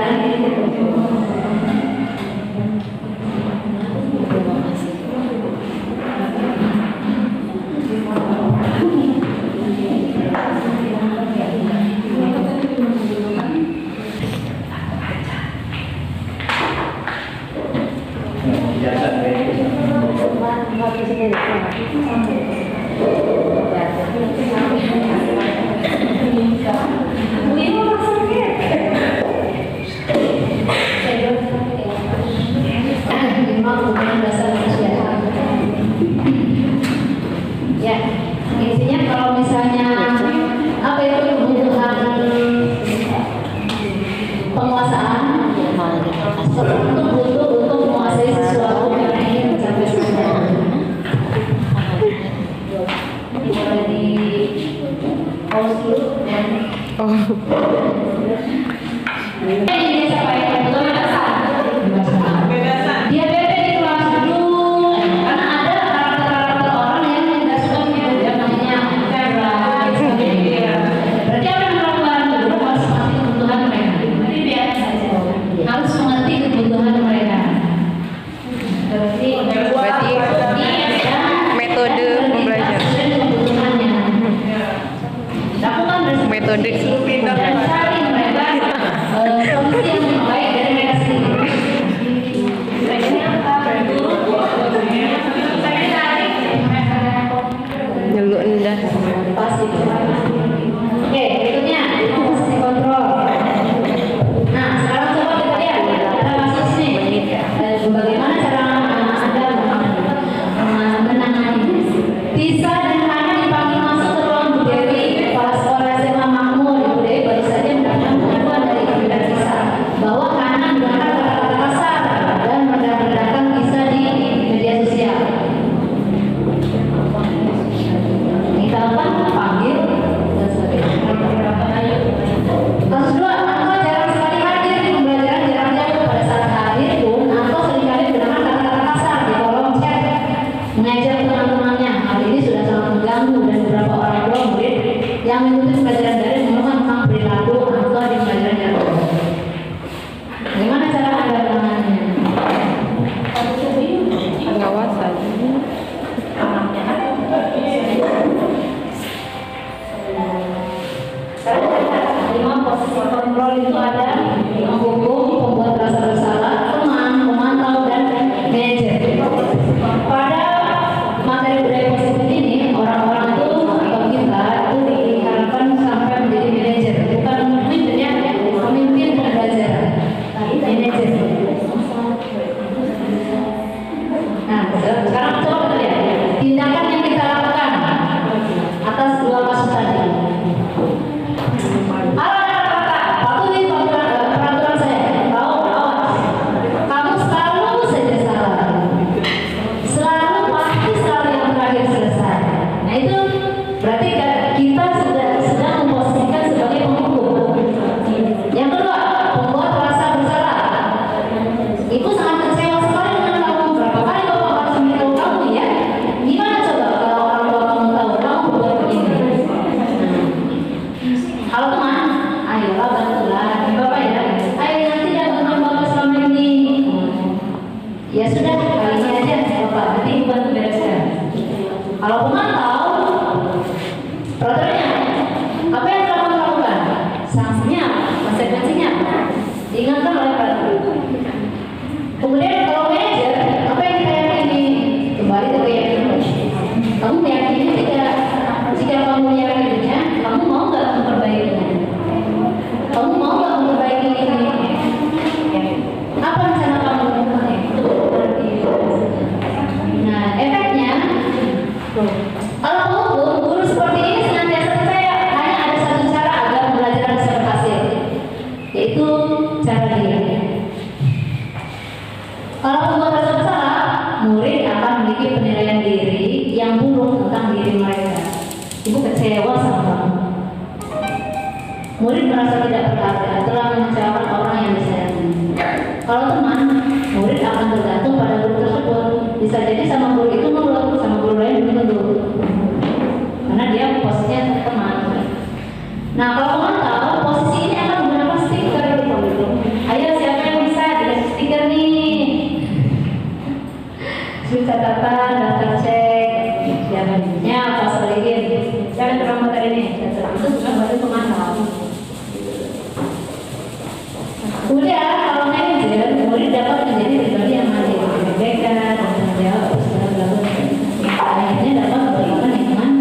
Dasar manusia. dan cari mereka solusi yang lebih baik dari mereka sendiri. Ini apa? Dulu endah. Pasti. Oke, berikutnya posisi kontrol. Nah, sekarang coba kita lihat ada kasus nih. Bagaimana cara Anda menangani? Tisa dan Hana dipanggil masuk ke ruang Bu Dewi. Kepala sekolah SMA Makmur. Bu Dewi baru saja mendapat pengakuan dari Ibu Tisa bahwa Hana menggunakan kata-kata kasar dan merendahkan Tisa di media sosial. Kita panggil dan sebagainya. Kasus 2, Anto jarang sekali hadir di pembelajaran jarak jauh. Pada saat hadir pun, Anto seringkali menggunakan kata-kata kasar di kolom chat, mengajak teman-temannya. Hal ini sudah sangat mengganggu dan beberapa orang tua murid yang mengikuti pembelajaran daring mengeluhkan tentang perilaku Anto di pembelajaran jarak jauh. Bagaimana cara Anda menanganinya? Pengawasan. Lima posisi kontrol itu ada menghukum, pembuat rasa bersalah, teman, pemantau, dan manajer. Pada materi budaya positif ini, orang-orang itu atau kita itu diharapkan sampai menjadi manajer, bukan pemimpin ya, pemimpin pembelajaran, manajer. Nah, sekarang coba kita lihat tindakan yang kita lakukan atas dua kasus tadi. Patuhi peraturan saya. Awas. Kamu selalu saja salah. Selalu pasti selalu yang terakhir selesai. Nah itu berarti kita sedang memposisikan sebagai penghukum. Yang kedua, membuat rasa bersalah. Ibu sangat kecewa sekali dengan kamu. Berapa kali bapak harus memberitahu kamu ya? Gimana coba kalau orang tua kamu tahu kamu berbuat begini? Kalau teman, ayolah bantulah bapak ya. Ayo nanti dia bantu bapak selama ini. Ya sudah, kali ini aja bapak nanti bantu bereskan. Kalau pemantau, peraturannya apa yang telah kamu lakukan? Sanksinya, konsekuensinya diingatkan oleh peraturan. Kemudian kalau manajer, apa yang kita yakini? Kembali ke keyakinan. Kamu meyakini tidak? Jika kamu meyakininya, kamu mau nggak memperbaikinya? Kamu mau nggak memperbaiki ini? Apa rencana kamu itu berarti? Nah, efeknya, kalau penghukum, guru seperti ini senantiasa percaya hanya ada satu cara agar pembelajaran bisa berhasil, yaitu cara dia. Kalau pembuat rasa bersalah, murid akan memiliki penilaian diri yang buruk tentang diri mereka. Ibu kecewa sama kamu. Murid merasa tidak berharga, telah mengecewakan orang yang disayangi. Kalau teman, murid akan tergantung pada guru tersebut. Bisa jadi sama guru itu nurut, sama guru lain belum tentu. Karena dia posisinya teman. Nah, kalau pemantau, posisi ini akan menggunakan stiker. Ayo siapa yang bisa dikasih stiker nih? Sulit catatan, daftar cek, siapanya apa seliin. Jangan terang materi ini. Itu bukan baru pemantau. Kemudian kalau manajer, murid dapat menjadi pribadi yang mandiri, berbeda, tanggung jawab, akhirnya dapat memberikan lingkungan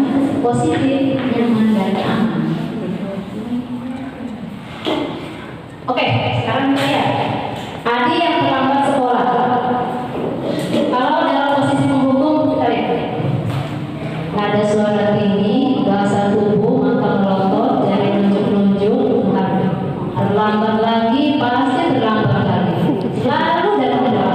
positif, nyaman dan aman. Oke, sekarang kita lihat Adi yang terlambat sekolah. Kalau dalam posisi menghukum, kita lihat ada suara tinggi, bahasa tubuh, mata melotot, jari nunjuk-nunjuk, terlambat lagi, pasti terlambat lagi. Selalu dalam kendala.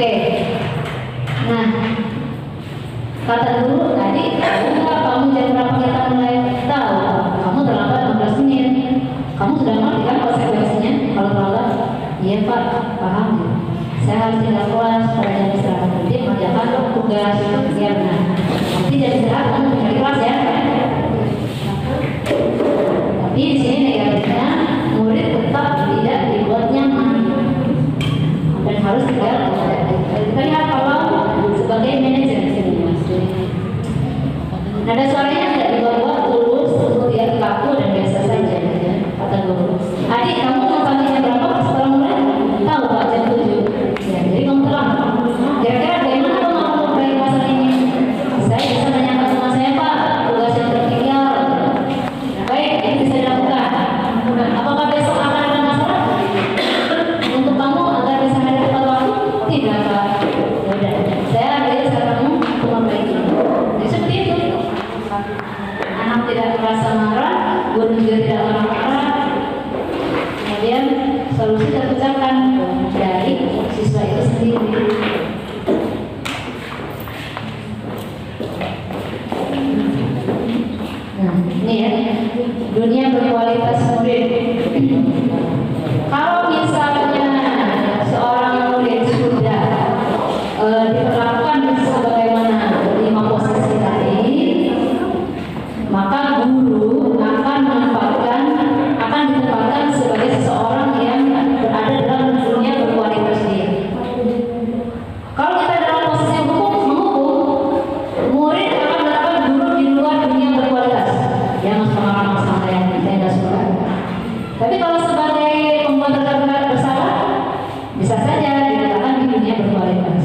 Oke. Nah, kata guru tadi, tahu nggak kamu jam berapa kita mulai? Tahu. Kamu terlambat 15 menit. Kamu sudah ngerti kan konsekuensinya kalau terlambat? Iya Pak, paham. Saya harus tinggal kelas pada jam istirahat. Jadi mengerjakan tugas ya benar. Nanti jam istirahat kamu tinggal kelas ya. Tapi di sini negatifnya murid tetap tidak dibuat nyaman dan harus tinggal. Kita lihat kalau sebagai manajer di sini mas. Nada suaranya tidak dibuat tulus untuk dia kaku dan biasa saja ya, kata guru. Adik kamu mau sampai jam berapa setelah mulai? Tahu Pak jam 7. Ya, jadi kamu terlambat. Kira-kira bagaimana kamu mau mulai pasal ini? Saya bisa tanyakan sama saya Pak, tugas yang tertinggal. Baik, ini bisa dilakukan. Apakah besok akan ada masalah untuk kamu agar bisa hadir tepat waktu? Tidak Pak. Ya udah, saya ambil saranmu untuk memperbaiki. Jadi seperti itu. Anak tidak merasa marah, guru juga tidak marah-marah. Kemudian solusi terpecahkan dari siswa itu sendiri. Nah, ini ya, dunia berkualitas murid. Kalau misalnya seorang murid sudah diperlakukan sebagaimana 5 posisi tadi, maka guru akan ditempatkan sebagai seseorang yang berada dalam dunia berkualitas dia. Kalau kita dalam posisi menghukum, murid akan melakukan guru di luar dunia berkualitas. Ya mas pengalaman saya tidak suka. Tapi kalau sebagai pembuat terkait bersalah, bisa saja dikatakan di dunia berkualitas.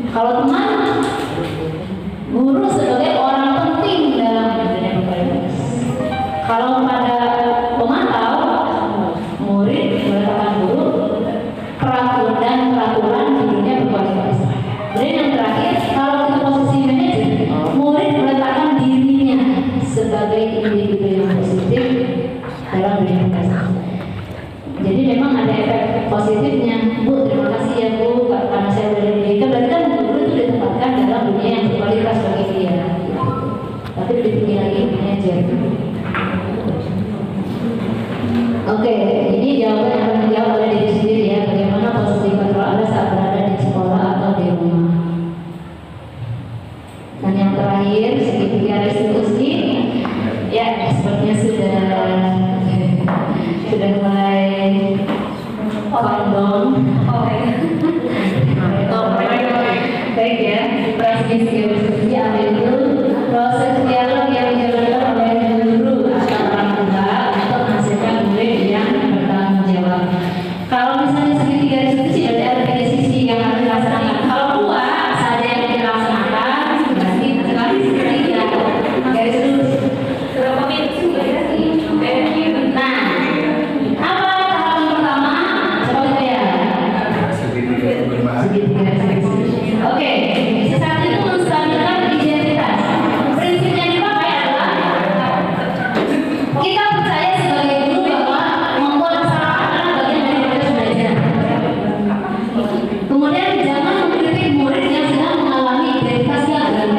Kalau teman, guru sebagai orang penting dalam dunia berkualitas. Kalau pada pemantau, murid meletakkan guru peraturan di dunia berkualitas. Dan yang terakhir, kalau kita posisi manajer, murid meletakkan dirinya sebagai individu yang positif dalam dunia berkualitas. Jadi memang ada efek positifnya. Bu, terima kasih ya Bu, karena saya sudah diberikan. Berarti kan guru itu ditempatkan dalam dunia yang berkualitas bagi dia. Tapi lebih tinggi lagi manajer. Oke, ini jawaban yang akan dijawab oleh diri sendiri ya. Bagaimana posisi kontrol Anda saat berada di sekolah atau di rumah. Dan yang terakhir, segitiga restitusi. Ya, sepertinya sudah mulai kondom. Baik ya, proses restitusi ambil itu proses dialog yang dijalankan oleh guru atau orang tua untuk menghasilkan murid yang bertanggung jawab. Kalau misalnya segitiga restitusi berarti ada 3 sisi yang harus dilaksanakan. Kalau 2 saja yang dilaksanakan, berarti sekali segitiga garis lurus. Berapa menit juga ya? Nah, apa tahapan pertama? Coba kita ya. Segitiga restitusi. Oke, sesaat itu menstabilkan identitas. Prinsipnya dipakai adalah kita percaya sebagai guru bahwa membuat kesalahan adalah bagian dari proses belajar. Kemudian jangan mengkritik murid yang sedang mengalami identitas gagal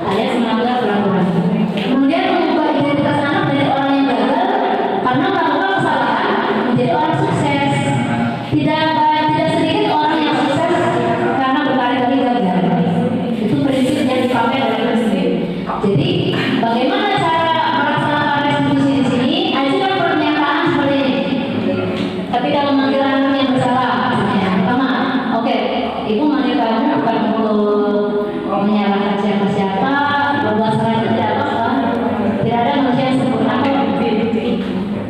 alias melanggar peraturan. Kemudian mengubah identitas anak dari orang yang gagal karena melakukan kesalahan menjadi orang sukses. Tidak sedikit orang yang sukses karena berkali-kali gagal. Itu prinsip yang dipakai oleh Muslim. Jadi bagaimana cara melaksanakan restitusi di sini? Ajukan pernyataan seperti ini. Tapi kalau manggil anak yang bersalah, pertama, oke, ibu manggil kamu bukan untuk menyalahkan siapa-siapa, berbuat salah tidak apa-apa. Tidak ada manusia yang sempurna.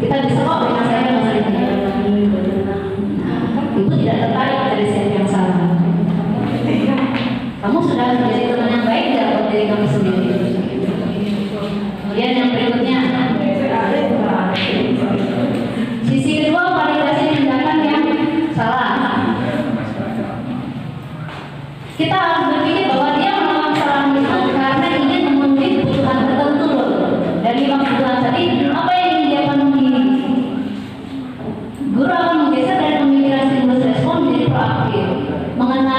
Kita bisa kok menyelesaikan masalah ini. Ibu tidak tertarik dari siapa yang salah. Kamu sudah menjadi teman yang baik tidak buat diri kamu sendiri. Kemudian yang berikutnya, sisi kedua, validasi tindakan yang salah. Kita harus berpikir bahwa dia melakukan kesalahan itu karena ingin memenuhi kebutuhan tertentu. Dan di kebutuhan tadi, apa yang ingin dia penuhi? Guru akan menggeser dari pemikiran stimulus respon menjadi proaktif, mengenal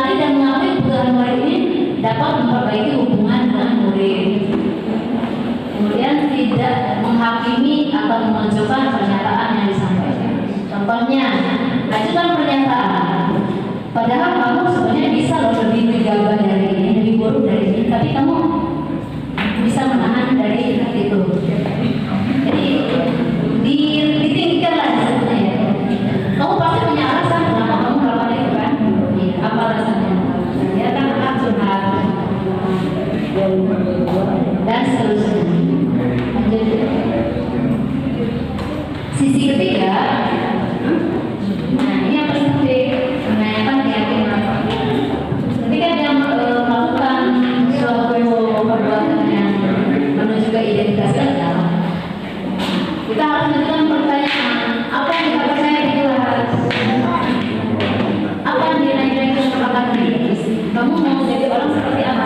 Padahal kamu sebenarnya bisa loh lebih gegabah dari ini, lebih buruk dari ini, tapi kamu bisa menahan dari itu. Jadi ditinggikan lah sebetulnya ya. Kamu pasti punya alasan kenapa kamu melakukan itu kan? Iya, apa alasannya? Ya kan akan curhat dan seterusnya. Lanjut. Sisi ketiga, nah ini yang paling penting, menanyakan keyakinan. Ketika dia melakukan suatu perbuatan yang menuju ke identitas kita harus menentukan pertanyaan, apa yang kita percaya di jelas, apa yang nilai-nilai kesepakatan diri. Kamu mau jadi orang seperti apa?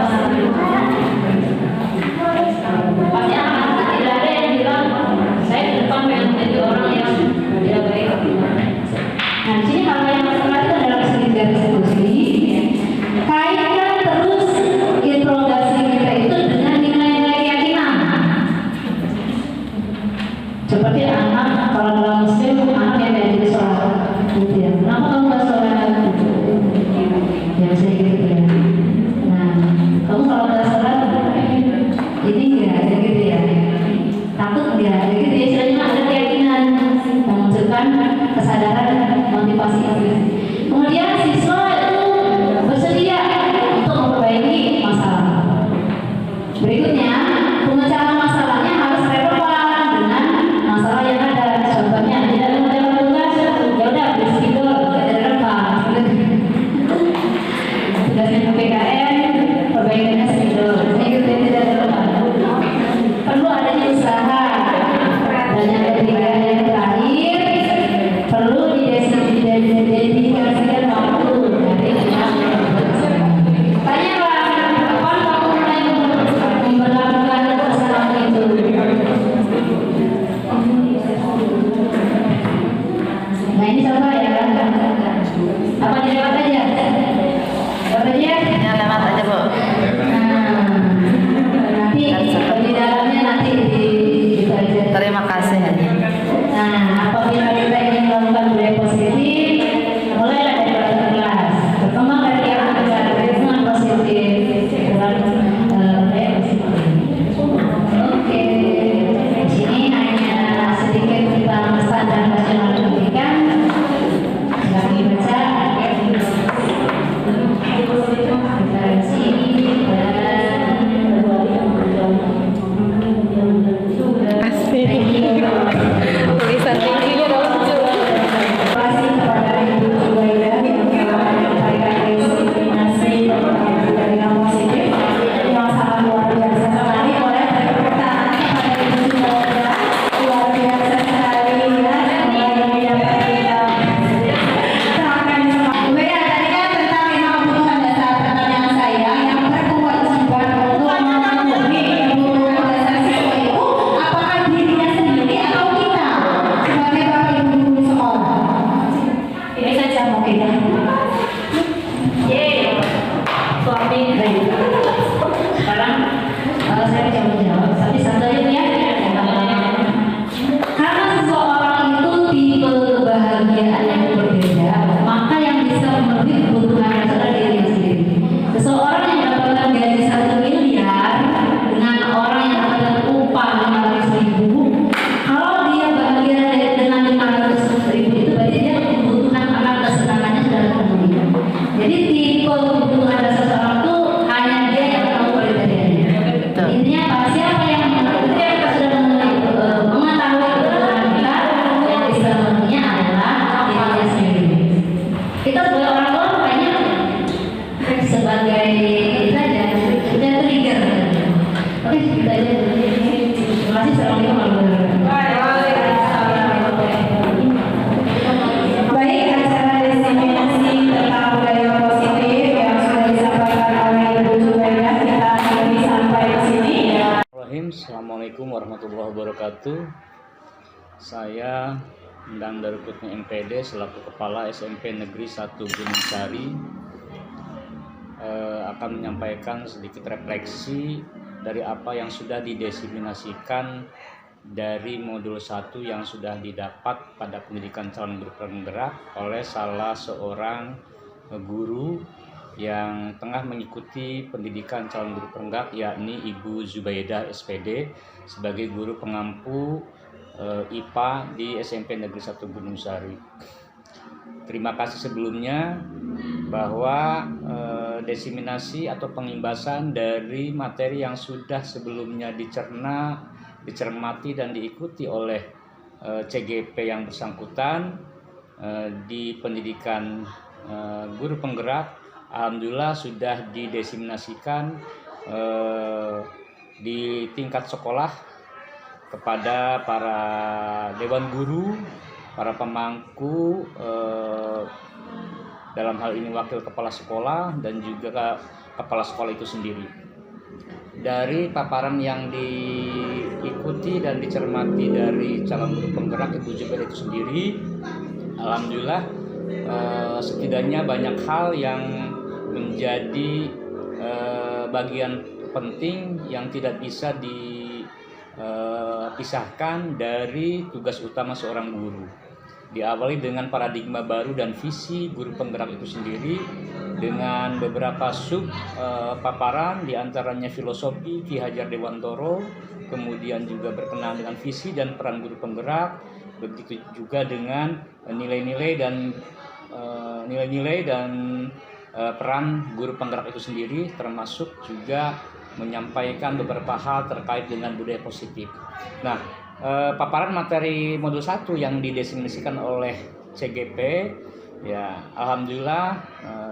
Pasti akan tidak ada yang bilang saya ke depan pengen menjadi orang yang tidak baik. Nah di sini hal yang masalah itu adalah kesenjangan diskusi. Kaitkan terus interogasi kita itu dengan nilai-nilai keyakinan. Seperti anak, kalau dalam Muslim anaknya kayak jadi sholat gitu ya. Kenapa kamu gak sholat? Ya saya gitu ya. Nah, kamu kalau gak sholat ini enggak ada gitu ya. Takut enggak ada gitu ya. Istilahnya ada keyakinan memunculkan kesadaran motivasi itu. Kemudian siswa itu bersedia untuk memperbaiki masalah. Berikutnya, pemecahan masalahnya harus relevan dengan masalah yang ada. Contohnya tidak mengerjakan tugas, ya udah beli spidol, tidak ada relevan. Tugasnya PPKN, perbaikannya spidol, ini tidak relevan. Perlu adanya usaha. Dan yang ketiga yang terakhir, perlu didedikasikan waktu. Tanyalah, kapan kamu mulai memperlakukan kesalahan itu? Nah ini contoh ya. Apa dijawab aja? Jawab aja. Ya, lewat aja, Bu. Nah, nanti di dalamnya nanti kita lihat. Terima kasih. Nah, apabila kita ingin melakukan budaya positif, mulailah dari belajar kelas. Berkembang dari yang ada dengan positif dengan budaya positif. Oke, di sini hanya sedikit tentang standar nasional pendidikan. Silakan dibaca. Referensi dan Asik. Tulisan tingginya udah lucu. terima kasih kepada Ibu Zubaida yang telah menyampaikan diskriminasi dari yang positif yang sangat luar biasa sekali. Boleh beri tepuk tangan kepada Ibu Zubaida, luar biasa sekali ya yang menyampaikan. Silahkan disemak. Bu Beda, tadi kan tentang 5 kebutuhan dasar. Pertanyaan saya yang berkewajiban untuk memenuhi kebutuhan dasar siswa itu apakah dirinya sendiri atau kita sebagai bapak ibu guru di sekolah? Ini saja mungkin ya. Yeay, suami baik. Sekarang saya jawab, tapi santai aja ya. Karena seseorang itu tipe kebahagiaan yang berbeda, maka yang bisa memenuhi kebutuhan adalah dirinya sendiri. Seseorang yang mendapatkan gaji 1 miliar dengan orang yang mendapatkan upah 500.000, kalau dia bahagia dengan 500.000 itu berarti dia kebutuhan akan kesenangannya sudah terpenuhi. Jadi tipe kebutuhan dasar seseorang itu hanya dia yang tahu kriterianya. Intinya apa? Siapa yang ketika kita sudah mengetahui kebutuhan kita, yang bisa memenuhinya adalah dirinya sendiri. Kita sebagai orang tua makanya sebagai kita aja udah trigger. Oke, kita aja. Terima kasih. Assalamualaikum warahmatullahi wabarakatuh. Baik, acara diseminasi tentang budaya positif yang sudah disampaikan oleh Ibu Zubaida kita akhiri sampai di sini. Assalamualaikum warahmatullahi wabarakatuh. Saya Endang Darukutni MPD selaku Kepala SMP Negeri 1 Gunung Sari akan menyampaikan sedikit refleksi dari apa yang sudah didiseminasikan dari modul 1 yang sudah didapat pada pendidikan calon guru penggerak oleh salah seorang guru yang tengah mengikuti pendidikan calon guru penggerak, yakni Ibu Zubaidah SPD sebagai guru pengampu IPA di SMP Negeri 1 Gunung Sari. Terima kasih sebelumnya bahwa desiminasi atau pengimbasan dari materi yang sudah sebelumnya dicerna, dicermati dan diikuti oleh CGP yang bersangkutan di pendidikan guru penggerak, alhamdulillah sudah didesiminasikan di tingkat sekolah kepada para dewan guru, para pemangku, dalam hal ini wakil kepala sekolah dan juga kepala sekolah itu sendiri. Dari paparan yang diikuti dan dicermati dari calon guru penggerak Ibu Zubaidah itu sendiri, alhamdulillah setidaknya banyak hal yang menjadi bagian penting yang tidak bisa dipisahkan dari tugas utama seorang guru. Diawali dengan paradigma baru dan visi guru penggerak itu sendiri dengan beberapa sub paparan, diantaranya filosofi Ki Hajar Dewantoro, kemudian juga berkenaan dengan visi dan peran guru penggerak, begitu juga dengan nilai-nilai dan peran guru penggerak itu sendiri, termasuk juga menyampaikan beberapa hal terkait dengan budaya positif. Nah, paparan materi modul 1 yang didesiminasikan oleh CGP, ya alhamdulillah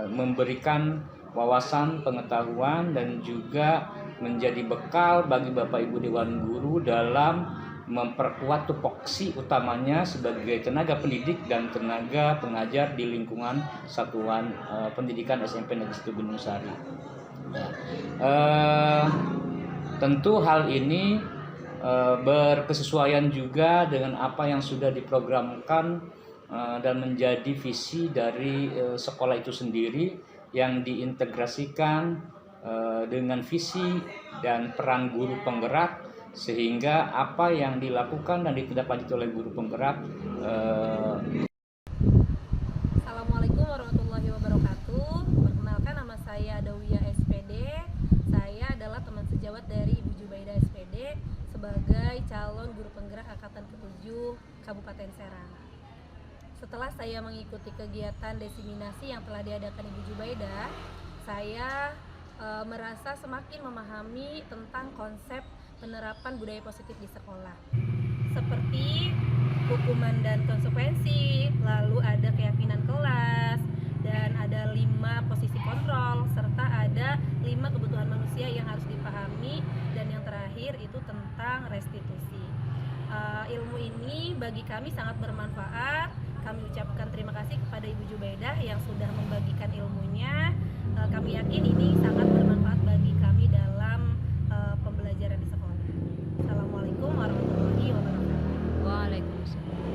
memberikan wawasan, pengetahuan dan juga menjadi bekal bagi Bapak Ibu Dewan Guru dalam memperkuat tupoksi utamanya sebagai tenaga pendidik dan tenaga pengajar di lingkungan satuan pendidikan SMP Negeri 1 Gunung Sari. Tentu hal ini berkesesuaian juga dengan apa yang sudah diprogramkan dan menjadi visi dari sekolah itu sendiri yang diintegrasikan dengan visi dan peran guru penggerak, sehingga apa yang dilakukan dan ditindaklanjuti oleh guru penggerak. Assalamualaikum warahmatullahi wabarakatuh. Perkenalkan, nama saya Adawiyah SPD. Saya adalah teman sejawat dari Ibu Zubaidah SPD sebagai calon guru penggerak angkatan ke-7 Kabupaten Serang. Setelah saya mengikuti kegiatan desiminasi yang telah diadakan Ibu Zubaidah, saya merasa semakin memahami tentang konsep penerapan budaya positif di sekolah, seperti hukuman dan konsekuensi, lalu ada keyakinan kelas, dan ada 5 posisi kontrol, serta ada 5 kebutuhan manusia yang harus dipahami, dan yang terakhir itu tentang restitusi. Ilmu ini bagi kami sangat bermanfaat. Kami ucapkan terima kasih kepada Ibu Zubaidah yang sudah membagikan ilmunya. Kami yakin ini sangat bermanfaat bagi kami dalam pembelajaran di sekolah. Assalamualaikum warahmatullahi wabarakatuh. Waalaikumsalam.